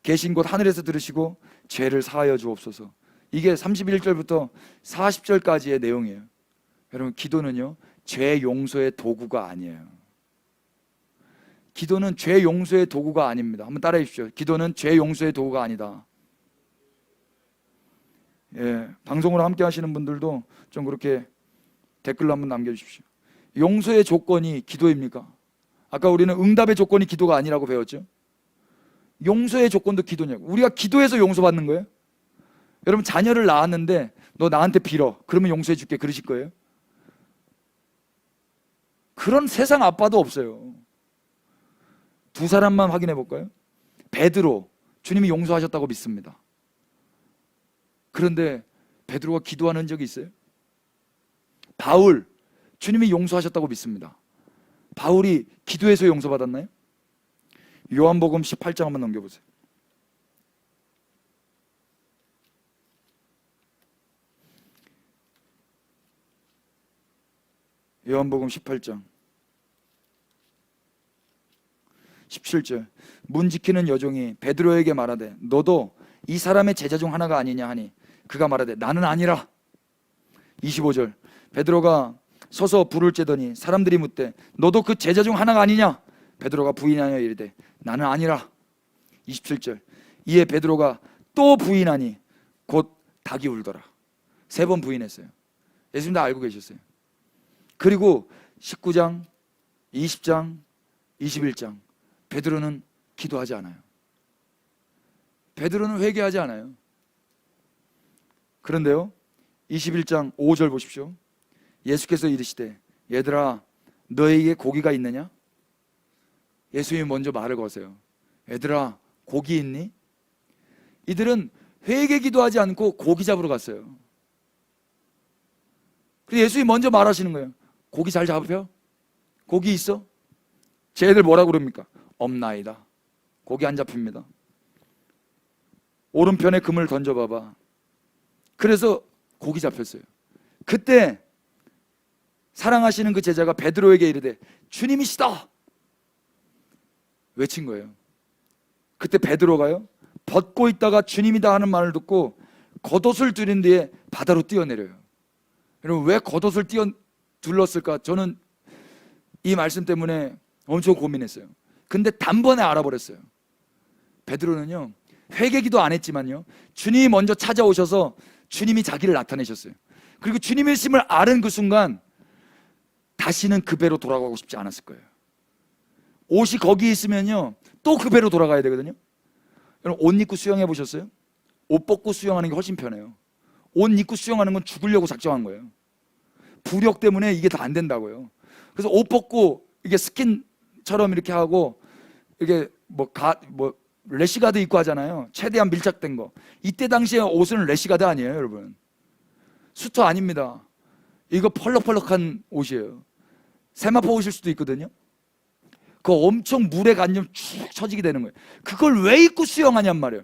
계신 곳 하늘에서 들으시고 죄를 사하여 주옵소서. 이게 31절부터 40절까지의 내용이에요. 여러분, 기도는요 죄 용서의 도구가 아니에요. 기도는 죄 용서의 도구가 아닙니다. 한번 따라해 주십시오. 기도는 죄 용서의 도구가 아니다. 예, 방송으로 함께 하시는 분들도 좀 그렇게 댓글로 한번 남겨주십시오. 용서의 조건이 기도입니까? 아까 우리는 응답의 조건이 기도가 아니라고 배웠죠. 용서의 조건도 기도냐고. 우리가 기도해서 용서받는 거예요? 여러분, 자녀를 낳았는데 너 나한테 빌어, 그러면 용서해 줄게, 그러실 거예요? 그런 세상 아빠도 없어요. 두 사람만 확인해 볼까요? 베드로, 주님이 용서하셨다고 믿습니다. 그런데 베드로가 기도하는 적이 있어요? 바울, 주님이 용서하셨다고 믿습니다. 바울이 기도해서 용서받았나요? 요한복음 18장 한번 넘겨보세요. 요한복음 18장 17절. 문 지키는 여종이 베드로에게 말하되 너도 이 사람의 제자 중 하나가 아니냐 하니 그가 말하되 나는 아니라. 25절. 베드로가 서서 불을 쬐더니 사람들이 묻되 너도 그 제자 중 하나가 아니냐? 베드로가 부인하여 이르되 나는 아니라. 27절. 이에 베드로가 또 부인하니 곧 닭이 울더라. 3번 부인했어요. 예수님 다 알고 계셨어요. 그리고 19장, 20장, 21장 베드로는 기도하지 않아요. 베드로는 회개하지 않아요. 그런데요, 21장 5절 보십시오. 예수께서 이르시되 얘들아 너에게 고기가 있느냐? 예수님이 먼저 말을 거세요. 얘들아 고기 있니? 이들은 회개 기도하지 않고 고기 잡으러 갔어요. 그래서 예수님이 먼저 말하시는 거예요. 고기 잘 잡혀? 고기 있어? 쟤들 뭐라고 그럽니까? 없나이다. 고기 안 잡힙니다. 오른편에 금을 던져봐봐. 그래서 고기 잡혔어요. 그때 사랑하시는 그 제자가 베드로에게 이르되 주님이시다 외친 거예요. 그때 베드로가요, 벗고 있다가 주님이다 하는 말을 듣고 겉옷을 두른 뒤에 바다로 뛰어내려요. 여러분, 왜 겉옷을 둘렀을까? 저는 이 말씀 때문에 엄청 고민했어요. 근데 단번에 알아버렸어요. 베드로는요, 회개기도 안 했지만요, 주님이 먼저 찾아오셔서 주님이 자기를 나타내셨어요. 그리고 주님의 심을 아는 그 순간 다시는 그 배로 돌아가고 싶지 않았을 거예요. 옷이 거기 있으면요 또 그 배로 돌아가야 되거든요. 여러분, 옷 입고 수영해 보셨어요? 옷 벗고 수영하는 게 훨씬 편해요. 옷 입고 수영하는 건 죽으려고 작정한 거예요. 부력 때문에 이게 다 안 된다고요. 그래서 옷 벗고 이게 스킨처럼 이렇게 하고 이게 뭐 래시가드 입고 하잖아요. 최대한 밀착된 거. 이때 당시에 옷은 래시가드 아니에요, 여러분. 수트 아닙니다. 이거 펄럭펄럭한 옷이에요. 세마포 옷일 수도 있거든요. 그거 엄청 물에 간좀 축 처지게 되는 거예요. 그걸 왜 입고 수영하냔 말이에요.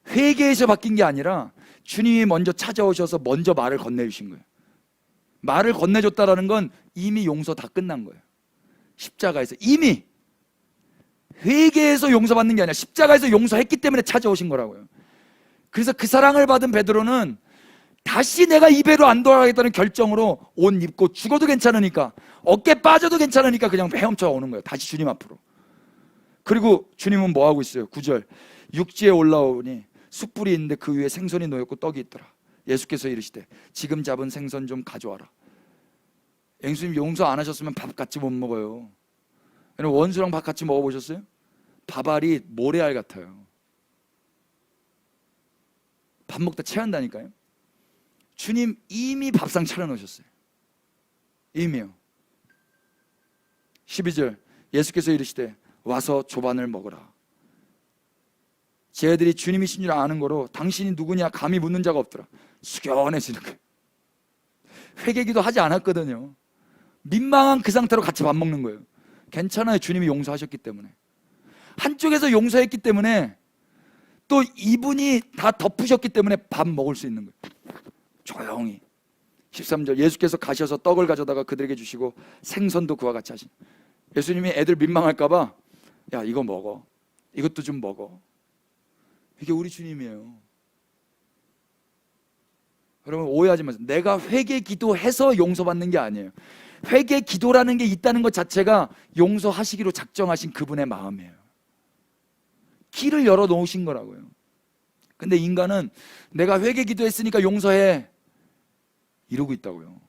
회개에서 바뀐 게 아니라 주님이 먼저 찾아오셔서 먼저 말을 건네주신 거예요. 말을 건네줬다라는 건 이미 용서 다 끝난 거예요. 십자가에서 이미. 회개에서 용서받는 게 아니라 십자가에서 용서했기 때문에 찾아오신 거라고요. 그래서 그 사랑을 받은 베드로는 다시 내가 이 배로 안 돌아가겠다는 결정으로 옷 입고 죽어도 괜찮으니까, 어깨 빠져도 괜찮으니까 그냥 헤엄쳐 오는 거예요. 다시 주님 앞으로. 그리고 주님은 뭐 하고 있어요? 9절. 육지에 올라오니 숯불이 있는데 그 위에 생선이 놓였고 떡이 있더라. 예수께서 이르시되 지금 잡은 생선 좀 가져와라. 예수님 용서 안 하셨으면 밥 같이 못 먹어요. 원수랑 밥 같이 먹어보셨어요? 밥알이 모래알 같아요. 밥 먹다 체한다니까요. 주님 이미 밥상 차려놓으셨어요. 이미요. 12절. 예수께서 이르시되 와서 조반을 먹으라. 쟤들이 주님이신 줄 아는 거로 당신이 누구냐 감히 묻는 자가 없더라. 숙연해지는 거예요. 회개기도 하지 않았거든요. 민망한 그 상태로 같이 밥 먹는 거예요. 괜찮아요. 주님이 용서하셨기 때문에. 한쪽에서 용서했기 때문에 또 이분이 다 덮으셨기 때문에 밥 먹을 수 있는 거예요. 조용히. 13절. 예수께서 가셔서 떡을 가져다가 그들에게 주시고 생선도 그와 같이 하신. 예수님이 애들 민망할까 봐 야 이거 먹어, 이것도 좀 먹어. 이게 우리 주님이에요. 여러분 오해하지 마세요. 내가 회개 기도해서 용서받는 게 아니에요. 회개 기도라는 게 있다는 것 자체가 용서하시기로 작정하신 그분의 마음이에요. 길을 열어 놓으신 거라고요. 근데 인간은 내가 회개 기도했으니까 용서해 이러고 있다고요.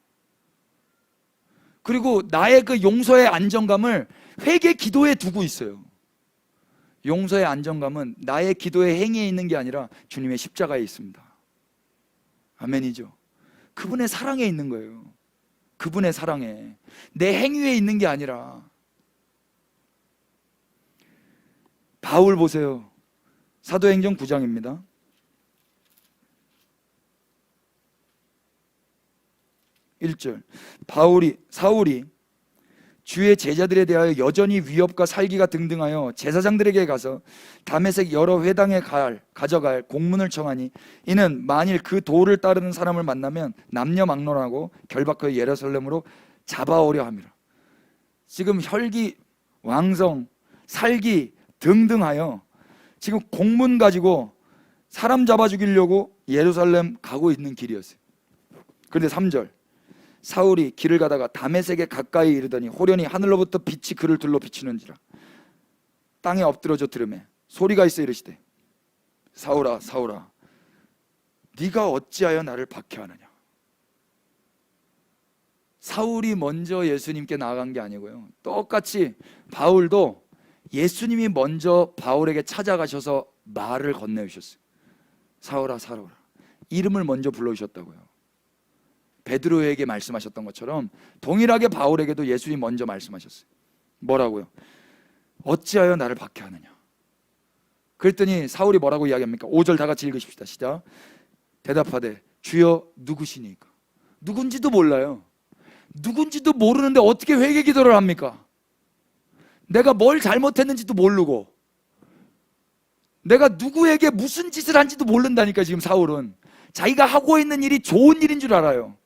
그리고 나의 그 용서의 안정감을 회개 기도에 두고 있어요. 용서의 안정감은 나의 기도의 행위에 있는 게 아니라 주님의 십자가에 있습니다. 아멘이죠. 그분의 사랑에 있는 거예요. 그분의 사랑에, 내 행위에 있는 게 아니라. 바울 보세요. 사도행전 9장입니다. 1절. 사울이 주의 제자들에 대하여 여전히 위협과 살기가 등등하여 제사장들에게 가서 다메섹 여러 회당에 가져갈 공문을 청하니, 이는 만일 그 도를 따르는 사람을 만나면 남녀막론하고 결박하여 예루살렘으로 잡아오려 함이라. 지금 혈기, 왕성, 살기 등등하여 지금 공문 가지고 사람 잡아 죽이려고 예루살렘 가고 있는 길이었어요. 그런데 3절. 사울이 길을 가다가 다메섹에 가까이 이르더니 호련히 하늘로부터 빛이 그를 둘러 비추는지라. 땅에 엎드러져 들으매 소리가 있어 이르시되, 사울아 사울아 네가 어찌하여 나를 박해하느냐. 사울이 먼저 예수님께 나아간 게 아니고요, 똑같이 바울도 예수님이 먼저 바울에게 찾아가셔서 말을 건네주셨어요. 사울아 사울아, 이름을 먼저 불러주셨다고요. 베드로에게 말씀하셨던 것처럼 동일하게 바울에게도 예수님이 먼저 말씀하셨어요. 뭐라고요? 어찌하여 나를 박해하느냐. 그랬더니 사울이 뭐라고 이야기합니까? 5절 다 같이 읽으십시다. 시작. 대답하되 주여 누구시니까. 누군지도 몰라요. 누군지도 모르는데 어떻게 회개 기도를 합니까? 내가 뭘 잘못했는지도 모르고, 내가 누구에게 무슨 짓을 한지도 모른다니까. 지금 사울은 자기가 하고 있는 일이 좋은 일인 줄 알아요.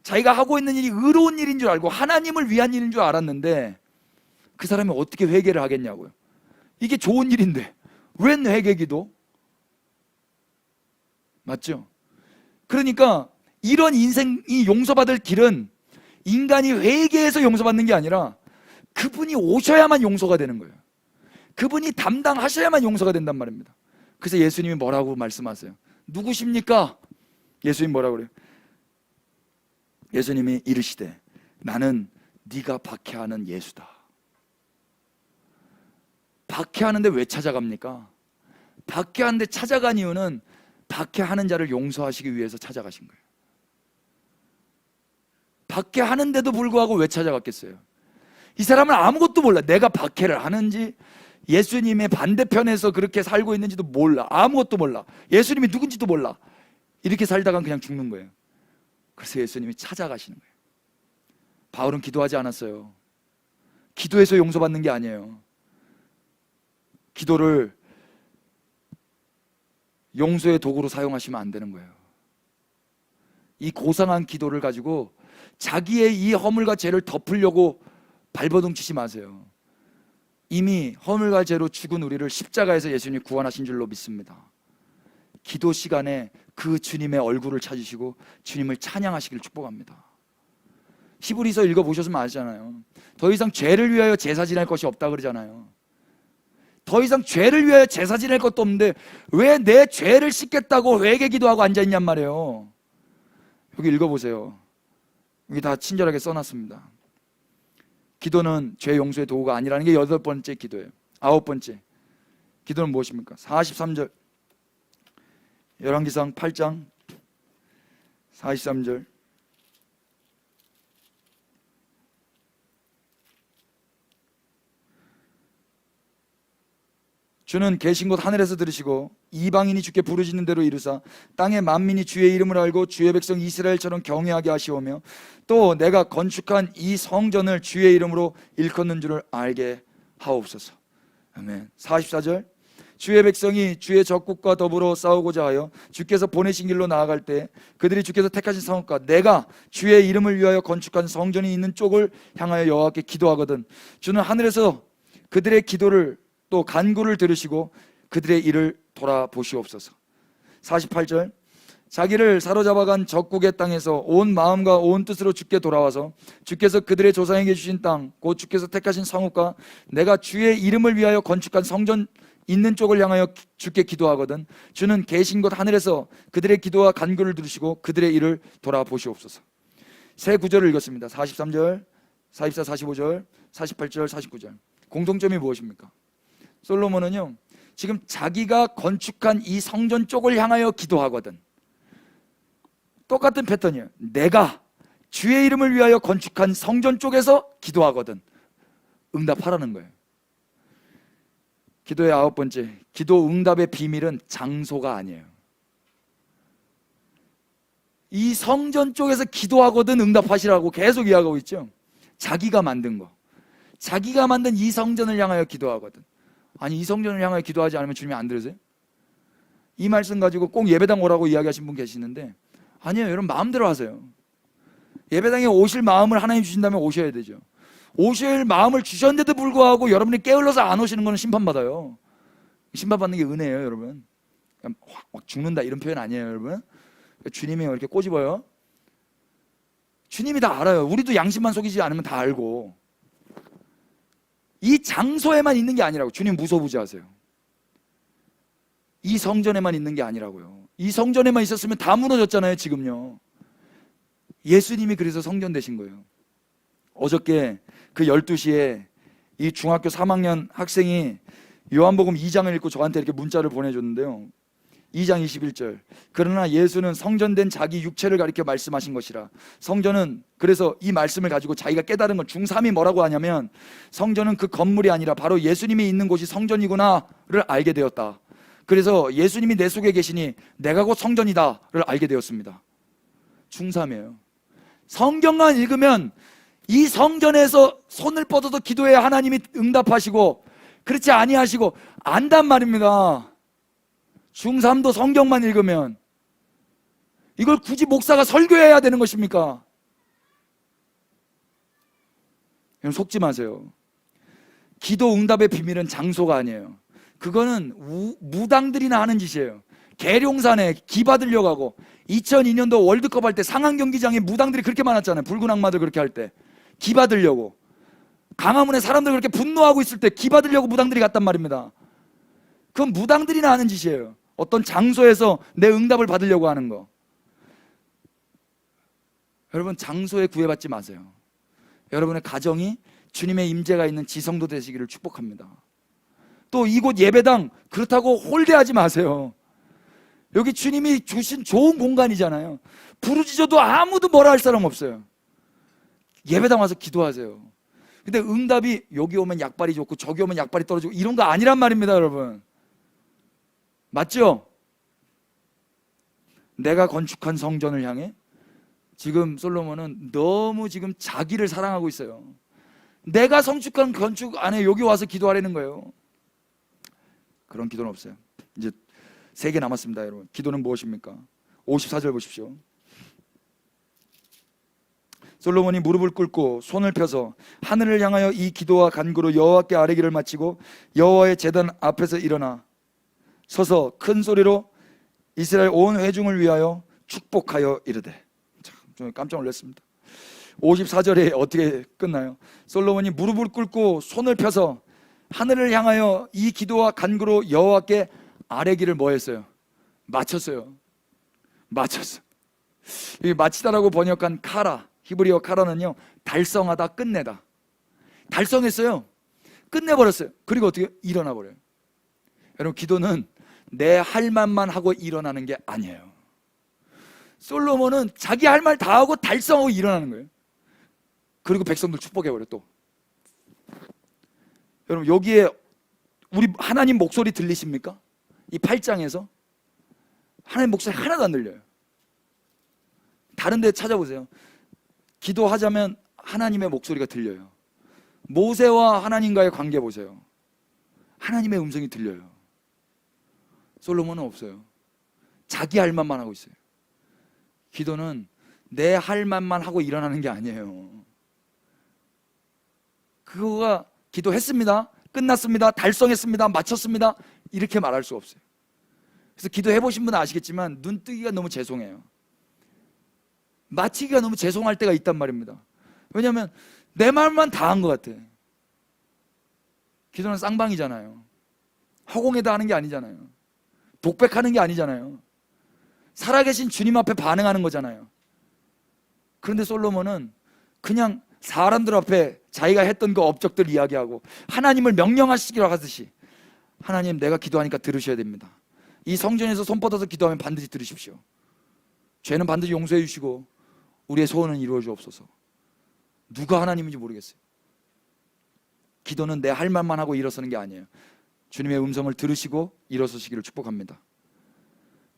자기가 하고 있는 일이 의로운 일인 줄 알고 하나님을 위한 일인 줄 알았는데, 그 사람이 어떻게 회개를 하겠냐고요. 이게 좋은 일인데 웬 회개기도? 맞죠? 그러니까 이런 인생이 용서받을 길은 인간이 회개해서 용서받는 게 아니라 그분이 오셔야만 용서가 되는 거예요. 그분이 담당하셔야만 용서가 된단 말입니다. 그래서 예수님이 뭐라고 말씀하세요? 누구십니까? 예수님 뭐라고 그래요? 예수님이 이르시되 나는 네가 박해하는 예수다. 박해하는데 왜 찾아갑니까? 박해하는데 찾아간 이유는 박해하는 자를 용서하시기 위해서 찾아가신 거예요. 박해하는데도 불구하고 왜 찾아갔겠어요? 이 사람은 아무것도 몰라. 내가 박해를 하는지, 예수님의 반대편에서 그렇게 살고 있는지도 몰라. 아무것도 몰라. 예수님이 누군지도 몰라. 이렇게 살다가 그냥 죽는 거예요. 그래서 예수님이 찾아가시는 거예요. 바울은 기도하지 않았어요. 기도해서 용서받는 게 아니에요. 기도를 용서의 도구로 사용하시면 안 되는 거예요. 이 고상한 기도를 가지고 자기의 이 허물과 죄를 덮으려고 발버둥 치지 마세요. 이미 허물과 죄로 죽은 우리를 십자가에서 예수님이 구원하신 줄로 믿습니다. 기도 시간에 그 주님의 얼굴을 찾으시고 주님을 찬양하시길 축복합니다. 히브리서 읽어보셨으면 아시잖아요. 더 이상 죄를 위하여 제사 지낼 것이 없다 그러잖아요. 더 이상 죄를 위하여 제사 지낼 것도 없는데 왜 내 죄를 씻겠다고 회개 기도하고 앉아있냔 말이에요. 여기 읽어보세요. 여기 다 친절하게 써놨습니다. 기도는 죄 용서의 도구가 아니라는 게 8번째 기도예요. 9번째 기도는 무엇입니까? 43절 열왕기상 8장 43절 주는 계신 곳 하늘에서 들으시고 이방인이 주께 부르짖는 대로 이루사 땅의 만민이 주의 이름을 알고 주의 백성 이스라엘처럼 경외하게 하시오며 또 내가 건축한 이 성전을 주의 이름으로 일컫는 줄을 알게 하옵소서. 아멘. 44절 주의 백성이 주의 적국과 더불어 싸우고자 하여 주께서 보내신 길로 나아갈 때 그들이 주께서 택하신 성읍과 내가 주의 이름을 위하여 건축한 성전이 있는 쪽을 향하여 여호와께 기도하거든 주는 하늘에서 그들의 기도를 또 간구를 들으시고 그들의 일을 돌아보시옵소서. 48절 자기를 사로잡아간 적국의 땅에서 온 마음과 온 뜻으로 주께 돌아와서 주께서 그들의 조상에게 주신 땅 곧 주께서 택하신 성읍과 내가 주의 이름을 위하여 건축한 성전 있는 쪽을 향하여 주께 기도하거든 주는 계신 곳 하늘에서 그들의 기도와 간구를 들으시고 그들의 일을 돌아보시옵소서. 세 구절을 읽었습니다. 43절, 44, 45절, 48절, 49절. 공통점이 무엇입니까? 솔로몬은요 지금 자기가 건축한 이 성전 쪽을 향하여 기도하거든. 똑같은 패턴이에요. 내가 주의 이름을 위하여 건축한 성전 쪽에서 기도하거든 응답하라는 거예요. 기도의 9번째, 기도 응답의 비밀은 장소가 아니에요. 이 성전 쪽에서 기도하거든 응답하시라고 계속 이야기하고 있죠. 자기가 만든 거, 자기가 만든 이 성전을 향하여 기도하거든. 아니 이 성전을 향하여 기도하지 않으면 주님이 안 들으세요? 이 말씀 가지고 꼭 예배당 오라고 이야기하신 분 계시는데 아니에요. 여러분 마음대로 하세요. 예배당에 오실 마음을 하나님 주신다면 오셔야 되죠. 오실 마음을 주셨는데도 불구하고 여러분이 게을러서 안 오시는 거는 심판받아요. 심판받는 게 은혜예요 여러분. 확 죽는다 이런 표현 아니에요 여러분. 주님이 이렇게 꼬집어요. 주님이 다 알아요. 우리도 양심만 속이지 않으면 다 알고. 이 장소에만 있는 게 아니라고. 주님 무소부지하세요. 이 성전에만 있는 게 아니라고요. 이 성전에만 있었으면 다 무너졌잖아요 지금요. 예수님이 그래서 성전 되신 거예요. 어저께 그 12시에 이 중학교 3학년 학생이 요한복음 2장을 읽고 저한테 이렇게 문자를 보내줬는데요. 2장 21절. 그러나 예수는 성전된 자기 육체를 가리켜 말씀하신 것이라. 성전은 그래서 이 말씀을 가지고 자기가 깨달은 건 중3이 뭐라고 하냐면 성전은 그 건물이 아니라 바로 예수님이 있는 곳이 성전이구나를 알게 되었다. 그래서 예수님이 내 속에 계시니 내가 곧 성전이다를 알게 되었습니다. 중3이에요. 성경만 읽으면 이 성전에서 손을 뻗어서 기도해야 하나님이 응답하시고 그렇지 아니하시고 안단 말입니다. 중3도 성경만 읽으면 이걸 굳이 목사가 설교해야 되는 것입니까? 속지 마세요. 기도 응답의 비밀은 장소가 아니에요. 그거는 무당들이나 하는 짓이에요. 계룡산에 기 받으려고 하고 2002년도 월드컵 할 때 상암 경기장에 무당들이 그렇게 많았잖아요. 붉은 악마들 그렇게 할 때 기 받으려고 강화문에 사람들 그렇게 분노하고 있을 때 기 받으려고 무당들이 갔단 말입니다. 그건 무당들이나 하는 짓이에요. 어떤 장소에서 내 응답을 받으려고 하는 거. 여러분 장소에 구애받지 마세요. 여러분의 가정이 주님의 임재가 있는 지성도 되시기를 축복합니다. 또 이곳 예배당 그렇다고 홀대하지 마세요. 여기 주님이 주신 좋은 공간이잖아요. 부르짖어도 아무도 뭐라 할 사람 없어요. 예배당 와서 기도하세요. 근데 응답이 여기 오면 약발이 좋고 저기 오면 약발이 떨어지고 이런 거 아니란 말입니다 여러분. 맞죠? 내가 건축한 성전을 향해 지금 솔로몬은 너무 지금 자기를 사랑하고 있어요. 내가 건축한 건축 안에 여기 와서 기도하라는 거예요. 그런 기도는 없어요. 이제 3개 남았습니다 여러분. 기도는 무엇입니까? 54절 보십시오. 솔로몬이 무릎을 꿇고 손을 펴서 하늘을 향하여 이 기도와 간구로 여호와께 아뢰기를 마치고 여호와의 제단 앞에서 일어나 서서 큰 소리로 이스라엘 온 회중을 위하여 축복하여 이르되. 좀 깜짝 놀랐습니다. 54절에 어떻게 끝나요? 솔로몬이 무릎을 꿇고 손을 펴서 하늘을 향하여 이 기도와 간구로 여호와께 아뢰기를 뭐 했어요? 마쳤어요. 마쳤어. 이 마치다라고 번역한 카라, 히브리어 카라는요 달성하다, 끝내다. 달성했어요. 끝내버렸어요. 그리고 어떻게? 일어나 버려요. 여러분 기도는 내 할 말만 하고 일어나는 게 아니에요. 솔로몬은 자기 할 말 다 하고 달성하고 일어나는 거예요. 그리고 백성들 축복해버려. 또 여러분 여기에 우리 하나님 목소리 들리십니까? 이 8장에서 하나님 목소리 하나도 안 들려요. 다른 데 찾아보세요. 기도하자면 하나님의 목소리가 들려요. 모세와 하나님과의 관계 보세요. 하나님의 음성이 들려요. 솔로몬은 없어요. 자기 할 말만 하고 있어요. 기도는 내 할 말만 하고 일어나는 게 아니에요. 그거가 기도했습니다, 끝났습니다, 달성했습니다, 마쳤습니다 이렇게 말할 수 없어요. 그래서 기도해 보신 분은 아시겠지만 눈뜨기가 너무 죄송해요. 마치기가 너무 죄송할 때가 있단 말입니다. 왜냐하면 내 말만 다 한 것 같아. 기도는 쌍방이잖아요. 허공에다 하는 게 아니잖아요. 독백하는 게 아니잖아요. 살아계신 주님 앞에 반응하는 거잖아요. 그런데 솔로몬은 그냥 사람들 앞에 자기가 했던 그 업적들 이야기하고 하나님을 명령하시기로 하듯이, 하나님, 내가 기도하니까 들으셔야 됩니다. 이 성전에서 손 뻗어서 기도하면 반드시 들으십시오. 죄는 반드시 용서해 주시고 우리의 소원은 이루어 주옵소서. 누가 하나님인지 모르겠어요. 기도는 내 할 말만 하고 일어서는 게 아니에요. 주님의 음성을 들으시고 일어서시기를 축복합니다.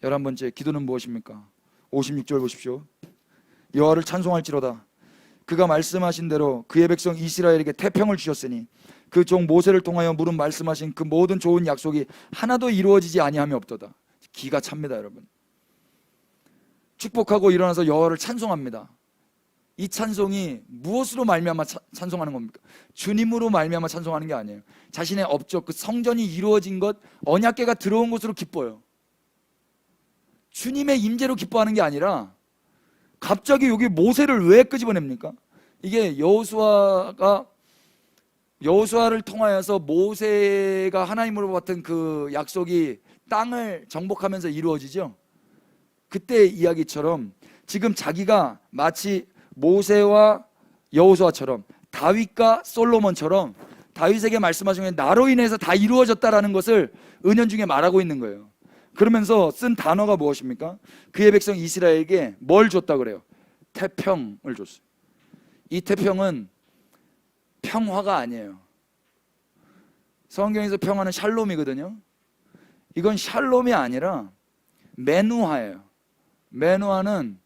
11번째, 기도는 무엇입니까? 56절 보십시오. 여호와를 찬송할지로다. 그가 말씀하신 대로 그의 백성 이스라엘에게 태평을 주셨으니 그 종 모세를 통하여 물은 말씀하신 그 모든 좋은 약속이 하나도 이루어지지 아니함이 없도다. 기가 찹니다, 여러분. 축복하고 일어나서 여호와를 찬송합니다. 이 찬송이 무엇으로 말미암아 찬송하는 겁니까? 주님으로 말미암아 찬송하는 게 아니에요. 자신의 업적, 그 성전이 이루어진 것, 언약궤가 들어온 것으로 기뻐요. 주님의 임재로 기뻐하는 게 아니라 갑자기 여기 모세를 왜 끄집어냅니까? 이게 여호수아를 통하여서 모세가 하나님으로 받은 그 약속이 땅을 정복하면서 이루어지죠. 그때 이야기처럼 지금 자기가 마치 모세와 여호수아처럼, 다윗과 솔로몬처럼 다윗에게 말씀하신 게 나로 인해서 다 이루어졌다라는 것을 은연중에 말하고 있는 거예요. 그러면서 쓴 단어가 무엇입니까? 그의 백성 이스라엘에게 뭘 줬다 그래요? 태평을 줬어요. 이 태평은 평화가 아니에요. 성경에서 평화는 샬롬이거든요. 이건 샬롬이 아니라 메누하예요. 메누하는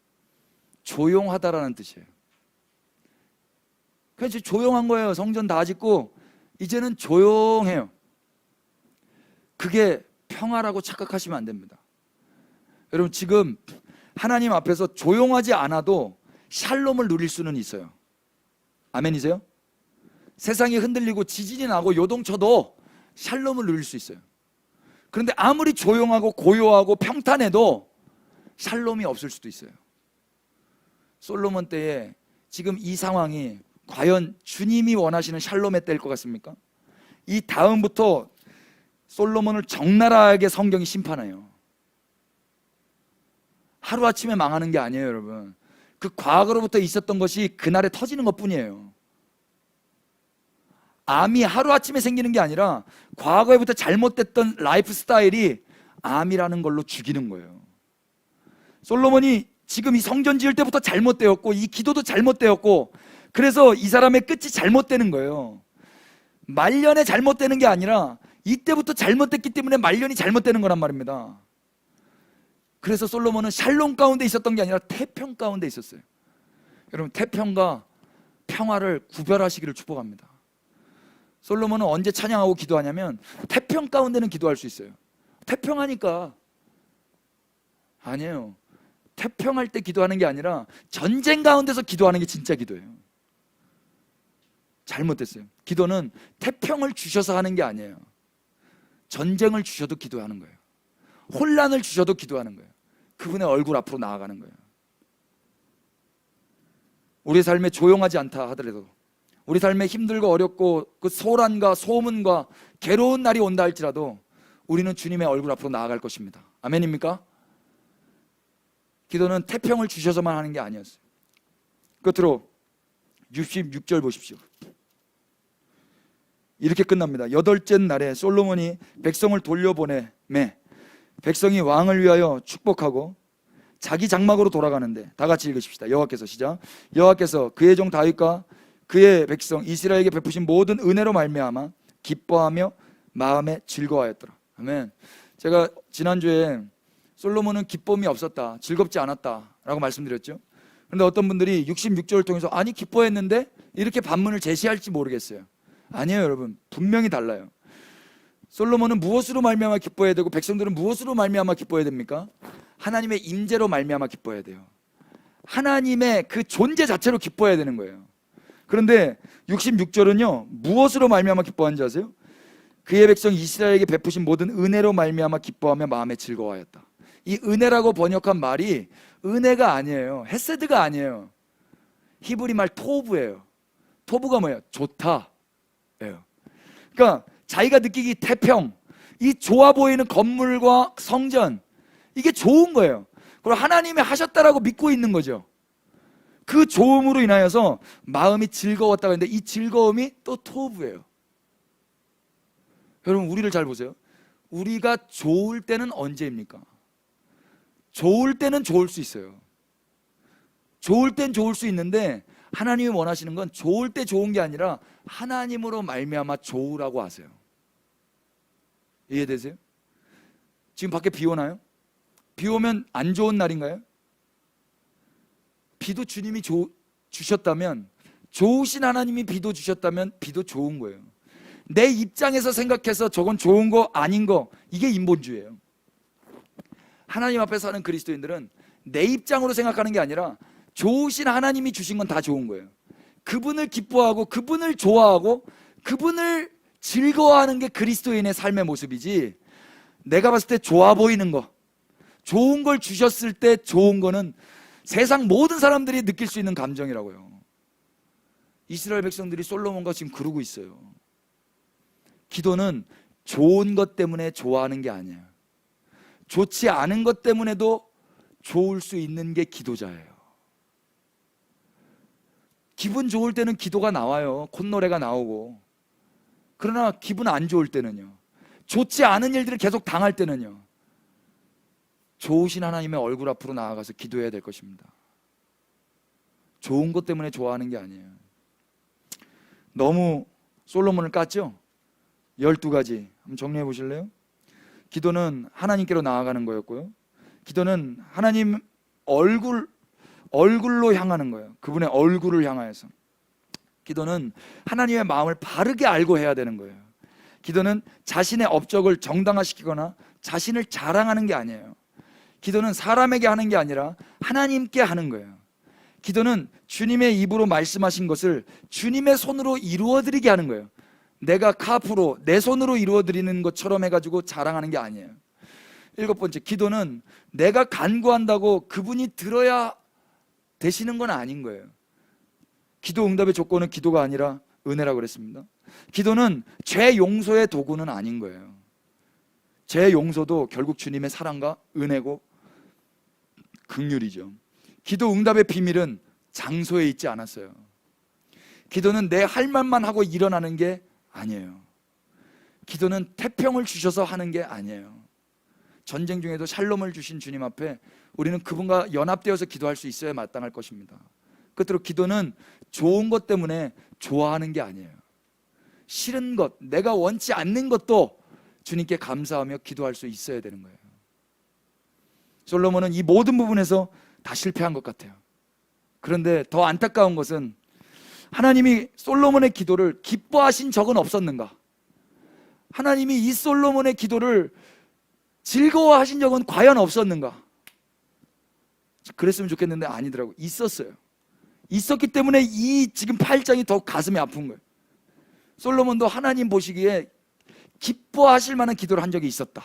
조용하다라는 뜻이에요. 그래서 조용한 거예요. 성전 다 짓고 이제는 조용해요. 그게 평화라고 착각하시면 안 됩니다. 여러분, 지금 하나님 앞에서 조용하지 않아도 샬롬을 누릴 수는 있어요. 아멘이세요? 세상이 흔들리고 지진이 나고 요동쳐도 샬롬을 누릴 수 있어요. 그런데 아무리 조용하고 고요하고 평탄해도 샬롬이 없을 수도 있어요. 솔로몬 때에 지금 이 상황이 과연 주님이 원하시는 샬롬의 때일 것 같습니까? 이 다음부터 솔로몬을 적나라하게 성경이 심판해요. 하루아침에 망하는 게 아니에요, 여러분. 그 과거로부터 있었던 것이 그날에 터지는 것뿐이에요. 암이 하루아침에 생기는 게 아니라 과거에부터 잘못됐던 라이프 스타일이 암이라는 걸로 죽이는 거예요. 솔로몬이 지금 이 성전 지을 때부터 잘못되었고 이 기도도 잘못되었고, 그래서 이 사람의 끝이 잘못되는 거예요. 말년에 잘못되는 게 아니라 이때부터 잘못됐기 때문에 말년이 잘못되는 거란 말입니다. 그래서 솔로몬은 샬롬 가운데 있었던 게 아니라 태평 가운데 있었어요. 여러분, 태평과 평화를 구별하시기를 축복합니다. 솔로몬은 언제 찬양하고 기도하냐면 태평 가운데는 기도할 수 있어요. 태평하니까. 아니에요. 태평할 때 기도하는 게 아니라 전쟁 가운데서 기도하는 게 진짜 기도예요. 잘못됐어요. 기도는 태평을 주셔서 하는 게 아니에요. 전쟁을 주셔도 기도하는 거예요. 혼란을 주셔도 기도하는 거예요. 그분의 얼굴 앞으로 나아가는 거예요. 우리 삶에 조용하지 않다 하더라도, 우리 삶에 힘들고 어렵고 그 소란과 소문과 괴로운 날이 온다 할지라도 우리는 주님의 얼굴 앞으로 나아갈 것입니다. 아멘입니까? 기도는 태평을 주셔서만 하는 게 아니었어요. 끝으로 66절 보십시오. 이렇게 끝납니다. 8째 날에 솔로몬이 백성을 돌려보내매 백성이 왕을 위하여 축복하고 자기 장막으로 돌아가는데, 다 같이 읽으십시다. 여호와께서, 시작. 여호와께서 그의 종 다윗과 그의 백성 이스라엘에게 베푸신 모든 은혜로 말미암아 기뻐하며 마음에 즐거워하였더라. 아멘. 제가 지난주에 솔로몬은 기쁨이 없었다, 즐겁지 않았다 라고 말씀드렸죠. 그런데 어떤 분들이 66절을 통해서 아니 기뻐했는데 이렇게 반문을 제시할지 모르겠어요. 아니에요, 여러분. 분명히 달라요. 솔로몬은 무엇으로 말미암아 기뻐해야 되고 백성들은 무엇으로 말미암아 기뻐해야 됩니까? 하나님의 임재로 말미암아 기뻐해야 돼요. 하나님의 그 존재 자체로 기뻐해야 되는 거예요. 그런데 66절은요 무엇으로 말미암아 기뻐하는지 아세요? 그의 백성 이스라엘에게 베푸신 모든 은혜로 말미암아 기뻐하며 마음에 즐거워하였다. 이 은혜라고 번역한 말이 은혜가 아니에요. 헤세드가 아니에요. 히브리 말 토부예요. 토부가 뭐예요? 좋다 예요. 그러니까 자기가 느끼기 태평, 이 좋아 보이는 건물과 성전, 이게 좋은 거예요. 그리고 하나님이 하셨다라고 믿고 있는 거죠. 그 좋음으로 인하여서 마음이 즐거웠다고 했는데 이 즐거움이 또 토부예요. 여러분, 우리를 잘 보세요. 우리가 좋을 때는 언제입니까? 좋을 때는 좋을 수 있어요. 좋을 땐 좋을 수 있는데 하나님이 원하시는 건 좋을 때 좋은 게 아니라 하나님으로 말미암아 좋으라고 하세요. 이해되세요? 지금 밖에 비 오나요? 비 오면 안 좋은 날인가요? 비도 주님이 주셨다면, 좋으신 하나님이 비도 주셨다면 비도 좋은 거예요. 내 입장에서 생각해서 저건 좋은 거 아닌 거, 이게 인본주의예요. 하나님 앞에 사는 그리스도인들은 내 입장으로 생각하는 게 아니라 좋으신 하나님이 주신 건 다 좋은 거예요. 그분을 기뻐하고 그분을 좋아하고 그분을 즐거워하는 게 그리스도인의 삶의 모습이지, 내가 봤을 때 좋아 보이는 거, 좋은 걸 주셨을 때 좋은 거는 세상 모든 사람들이 느낄 수 있는 감정이라고요. 이스라엘 백성들이 솔로몬과 지금 그러고 있어요. 기도는 좋은 것 때문에 좋아하는 게 아니에요. 좋지 않은 것 때문에도 좋을 수 있는 게 기도자예요. 기분 좋을 때는 기도가 나와요. 콧노래가 나오고. 그러나 기분 안 좋을 때는요, 좋지 않은 일들을 계속 당할 때는요, 좋으신 하나님의 얼굴 앞으로 나아가서 기도해야 될 것입니다. 좋은 것 때문에 좋아하는 게 아니에요. 너무 솔로몬을 깠죠? 12가지 한번 정리해 보실래요? 기도는 하나님께로 나아가는 거였고요, 기도는 하나님 얼굴로 향하는 거예요. 그분의 얼굴을 향하여서. 기도는 하나님의 마음을 바르게 알고 해야 되는 거예요. 기도는 자신의 업적을 정당화시키거나 자신을 자랑하는 게 아니에요. 기도는 사람에게 하는 게 아니라 하나님께 하는 거예요. 기도는 주님의 입으로 말씀하신 것을 주님의 손으로 이루어드리게 하는 거예요. 내가 카프로 내 손으로 이루어드리는 것처럼 해가지고 자랑하는 게 아니에요. 7번째, 기도는 내가 간구한다고 그분이 들어야 되시는 건 아닌 거예요. 기도 응답의 조건은 기도가 아니라 은혜라고 그랬습니다. 기도는 죄 용서의 도구는 아닌 거예요. 죄 용서도 결국 주님의 사랑과 은혜고 긍휼이죠. 기도 응답의 비밀은 장소에 있지 않았어요. 기도는 내 할 말만 하고 일어나는 게 아니에요. 기도는 태평을 주셔서 하는 게 아니에요. 전쟁 중에도 샬롬을 주신 주님 앞에 우리는 그분과 연합되어서 기도할 수 있어야 마땅할 것입니다. 끝으로 기도는 좋은 것 때문에 좋아하는 게 아니에요. 싫은 것, 내가 원치 않는 것도 주님께 감사하며 기도할 수 있어야 되는 거예요. 솔로몬은 이 모든 부분에서 다 실패한 것 같아요. 그런데 더 안타까운 것은 하나님이 솔로몬의 기도를 기뻐하신 적은 없었는가? 하나님이 이 솔로몬의 기도를 즐거워하신 적은 과연 없었는가? 그랬으면 좋겠는데 아니더라고요. 있었어요. 있었기 때문에 이 지금 8장이 더 가슴이 아픈 거예요. 솔로몬도 하나님 보시기에 기뻐하실 만한 기도를 한 적이 있었다.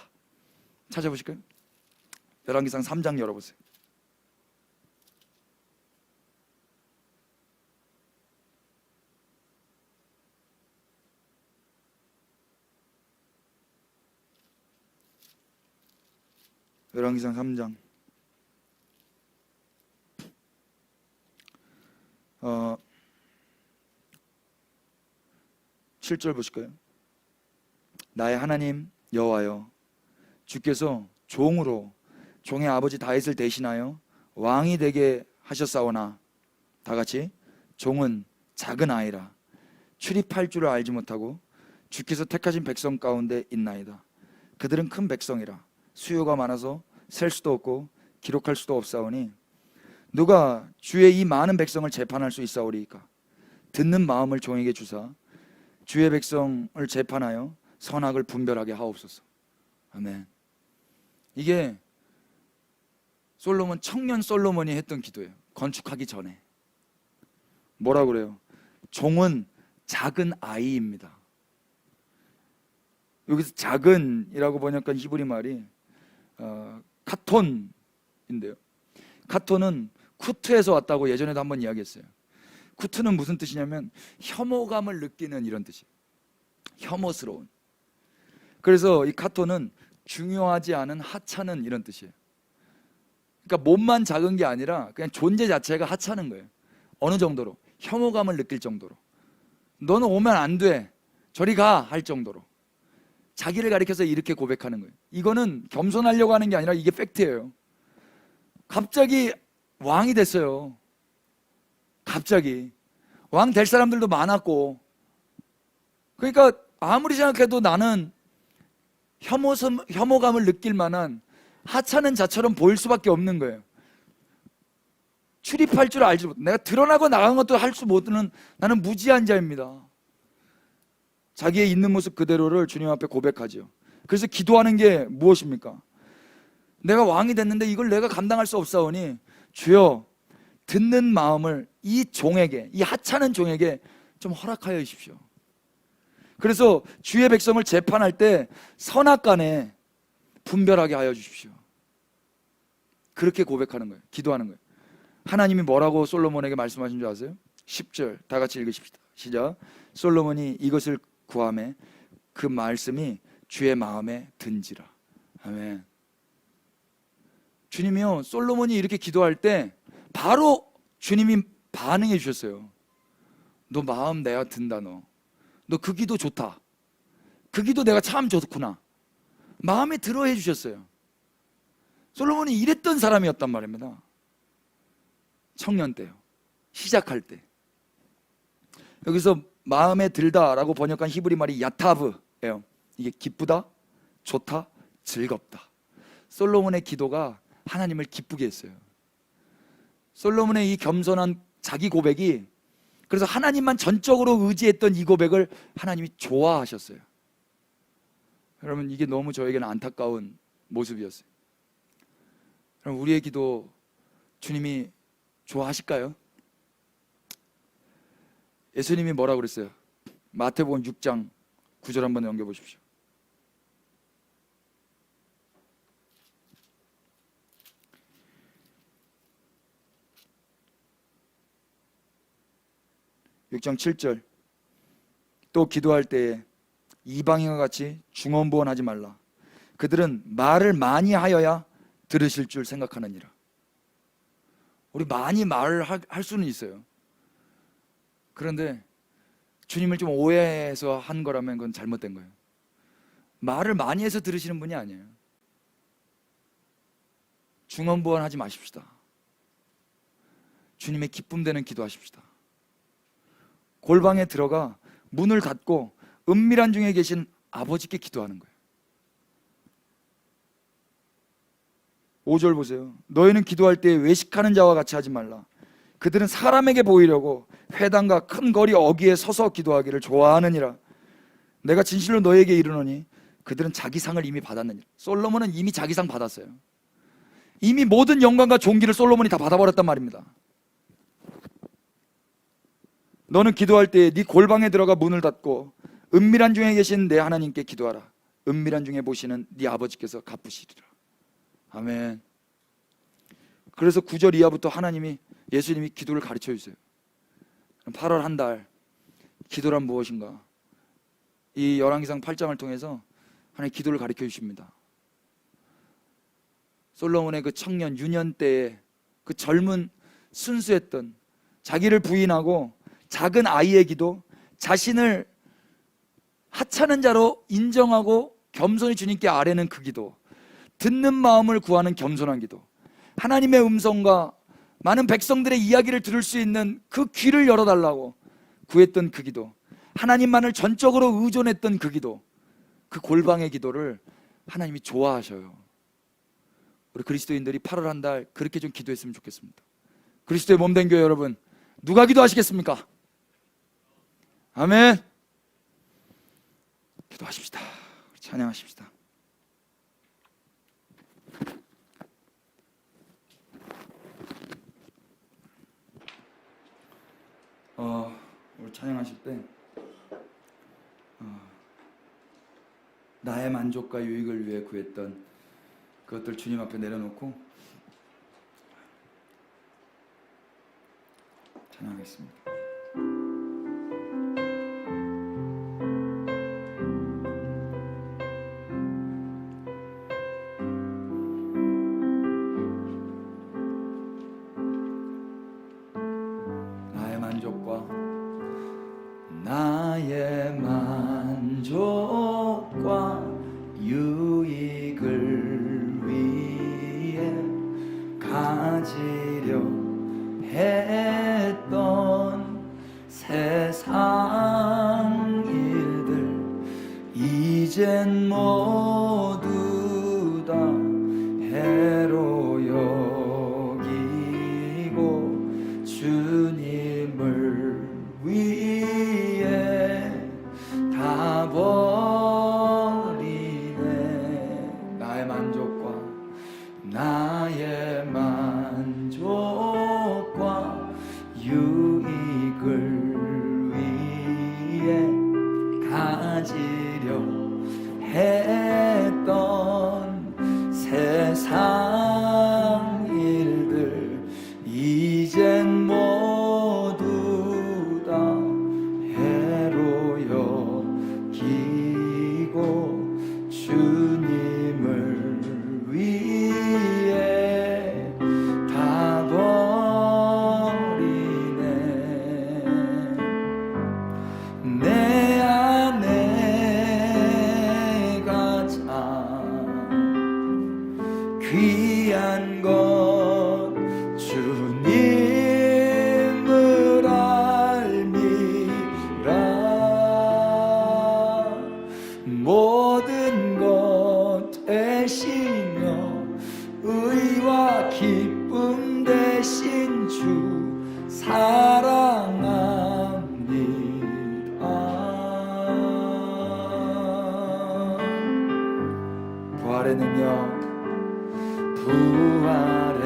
찾아보실까요? 열왕기상 3장 열어보세요. 열왕기상 3장 7절 보실까요? 나의 하나님 여호와여, 주께서 종으로 종의 아버지 다윗을 대신하여 왕이 되게 하셨사오나 다 같이 종은 작은 아이라 출입할 줄을 알지 못하고 주께서 택하신 백성 가운데 있나이다. 그들은 큰 백성이라 수요가 많아서 셀 수도 없고 기록할 수도 없사오니 누가 주의 이 많은 백성을 재판할 수 있사오리이까? 듣는 마음을 종에게 주사 주의 백성을 재판하여 선악을 분별하게 하옵소서. 아멘. 이게 솔로몬, 청년 솔로몬이 했던 기도예요. 건축하기 전에. 뭐라고 그래요? 종은 작은 아이입니다. 여기서 작은이라고 번역한 히브리 말이 카톤인데요. 카톤은 쿠트에서 왔다고 예전에도 한번 이야기했어요. 쿠트는 무슨 뜻이냐면 혐오감을 느끼는 이런 뜻이에요. 혐오스러운. 그래서 이 카토는 중요하지 않은 하찮은 이런 뜻이에요. 그러니까 몸만 작은 게 아니라 그냥 존재 자체가 하찮은 거예요. 어느 정도로? 혐오감을 느낄 정도로. 너는 오면 안 돼, 저리 가 할 정도로 자기를 가리켜서 이렇게 고백하는 거예요. 이거는 겸손하려고 하는 게 아니라 이게 팩트예요. 갑자기 왕이 됐어요. 갑자기 왕 될 사람들도 많았고, 그러니까 아무리 생각해도 나는 혐오감을 느낄 만한 하찮은 자처럼 보일 수밖에 없는 거예요. 출입할 줄 알지 못, 내가 드러나고 나간 것도 할 수 못하는 나는 무지한 자입니다. 자기의 있는 모습 그대로를 주님 앞에 고백하죠. 그래서 기도하는 게 무엇입니까? 내가 왕이 됐는데 이걸 내가 감당할 수 없사오니 주여, 듣는 마음을 이 종에게, 이 하찮은 종에게 좀 허락하여 주십시오. 그래서 주의 백성을 재판할 때 선악간에 분별하게 하여 주십시오. 그렇게 고백하는 거예요. 기도하는 거예요. 하나님이 뭐라고 솔로몬에게 말씀하신 줄 아세요? 10절 다 같이 읽으십시다. 시작. 솔로몬이 이것을 구하매 그 말씀이 주의 마음에 든지라. 아멘. 주님이요, 솔로몬이 이렇게 기도할 때 바로 주님이 반응해 주셨어요. 너 마음 내가 든다. 너 그 기도 좋다. 그 기도 내가 참 좋구나. 마음에 들어 해 주셨어요. 솔로몬이 이랬던 사람이었단 말입니다. 청년 때요, 시작할 때. 여기서 마음에 들다라고 번역한 히브리 말이 야타브예요. 이게 기쁘다, 좋다, 즐겁다. 솔로몬의 기도가 하나님을 기쁘게 했어요. 솔로몬의 이 겸손한 자기 고백이, 그래서 하나님만 전적으로 의지했던 이 고백을 하나님이 좋아하셨어요. 여러분, 이게 너무 저에게는 안타까운 모습이었어요. 그럼 우리의 기도 주님이 좋아하실까요? 예수님이 뭐라고 그랬어요? 마태복음 6장 9절 한번 넘겨보십시오. 육 장 7절. 또 기도할 때에 이방인과 같이 중언부언하지 말라. 그들은 말을 많이 하여야 들으실 줄 생각하느니라. 우리 많이 말을 할 수는 있어요. 그런데 주님을 좀 오해해서 한 거라면 그건 잘못된 거예요. 말을 많이 해서 들으시는 분이 아니에요. 중언부언하지 마십시다. 주님의 기쁨 되는 기도하십시다. 골방에 들어가 문을 닫고 은밀한 중에 계신 아버지께 기도하는 거예요. 5절 보세요. 너희는 기도할 때 외식하는 자와 같이 하지 말라. 그들은 사람에게 보이려고 회당과 큰 거리 어귀에 서서 기도하기를 좋아하느니라. 내가 진실로 너희에게 이르노니 그들은 자기 상을 이미 받았느니라. 솔로몬은 이미 자기 상 받았어요. 이미 모든 영광과 존귀를 솔로몬이 다 받아버렸단 말입니다. 너는 기도할 때 네 골방에 들어가 문을 닫고 은밀한 중에 계신 내 하나님께 기도하라. 은밀한 중에 보시는 네 아버지께서 갚으시리라. 아멘. 그래서 9절 이하부터 예수님이 기도를 가르쳐 주세요. 8월 한 달 기도란 무엇인가? 이 열왕기상 8장을 통해서 하나님 기도를 가르쳐 주십니다. 솔로몬의 그 청년 유년 때에 그 젊은 순수했던, 자기를 부인하고 작은 아이의 기도, 자신을 하찮은 자로 인정하고 겸손히 주님께 아뢰는 그 기도, 듣는 마음을 구하는 겸손한 기도, 하나님의 음성과 많은 백성들의 이야기를 들을 수 있는 그 귀를 열어달라고 구했던 그 기도, 하나님만을 전적으로 의존했던 그 기도, 그 골방의 기도를 하나님이 좋아하셔요. 우리 그리스도인들이 8월 한 달 그렇게 좀 기도했으면 좋겠습니다. 그리스도의 몸된 교회 여러분, 누가 기도하시겠습니까? 아멘. 기도하십시다. 찬양하십시다. 우리 찬양하실 때 나의 만족과 유익을 위해 구했던 그것들 주님 앞에 내려놓고 찬양하겠습니다. 나의 만족과 유익을 위해 가지려 했던 세상 일들 이젠 모두 다 해로 여기고 주님을 위해 다 버리네. 나의 만족과 유익을 위해 가지려 했던 세상 일들 이젠 모두 다 해로 여기고 주님을 위해 다 버리네. 내 안에 가장 귀한 것 주님을 알미라. 모든 것 되시며 의와 기쁨 되신 주 사랑합니다. 부활의 능력, 부활의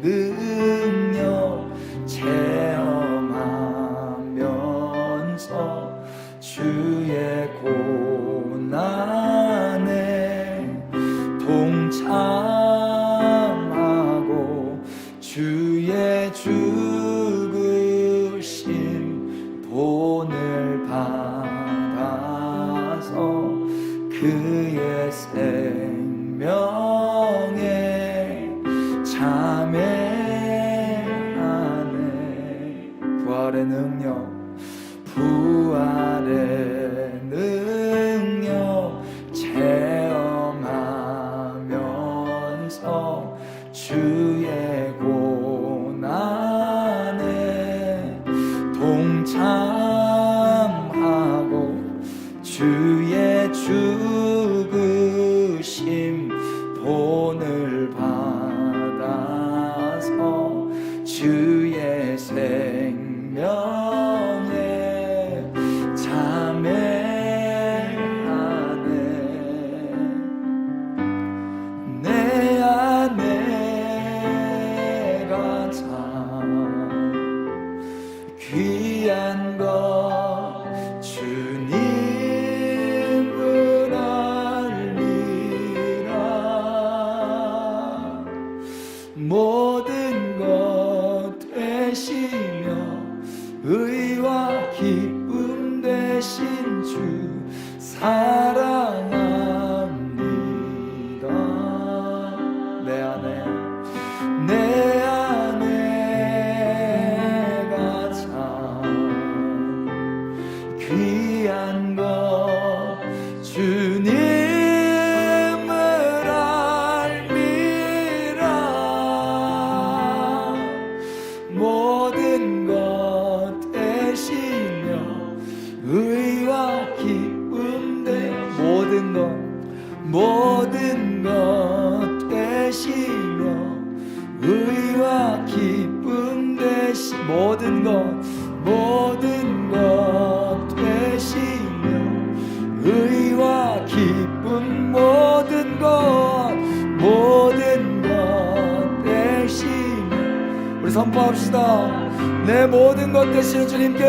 능력 체험하면서 주의 고난에 동참하고 주의 죽으심 본을 받아서 그의 생명에 참여하네. 부활의 능력, 부활의 능력 체험하면서 주의 고난에 동참하고 주의 죽으심 본을 받아서 주의 생명에 참여하네. 내 안에 가장 귀한 것 주님을 알리라. 모든 것 되시며 의와 기쁨 되신 주 사랑합니다. 내 안에 가장 귀한 것 주님을 알미라. 모든 것 되시며 의와 기쁨 되 모든 것 되시며 의와 기쁨 되시 모든 것 되시며 의와 기쁨 모든 것 되시며. 우리 선포합시다. 내 모든 것 되시는 주님께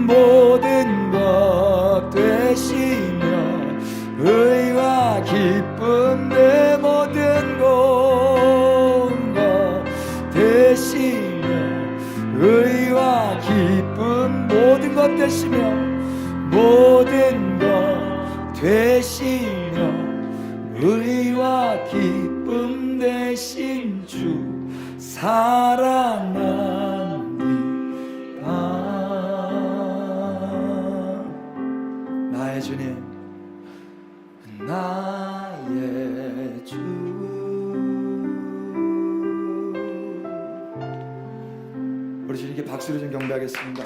모든 것 되시며 의와 기쁨 내 모든 것 되시며 의와 기쁨 모든 것 되시며 모든 것 되시며 의와 기쁨 되신 주 사랑합니다. 주님, 나의 주. 우리 주님께 박수를 좀 경배하겠습니다.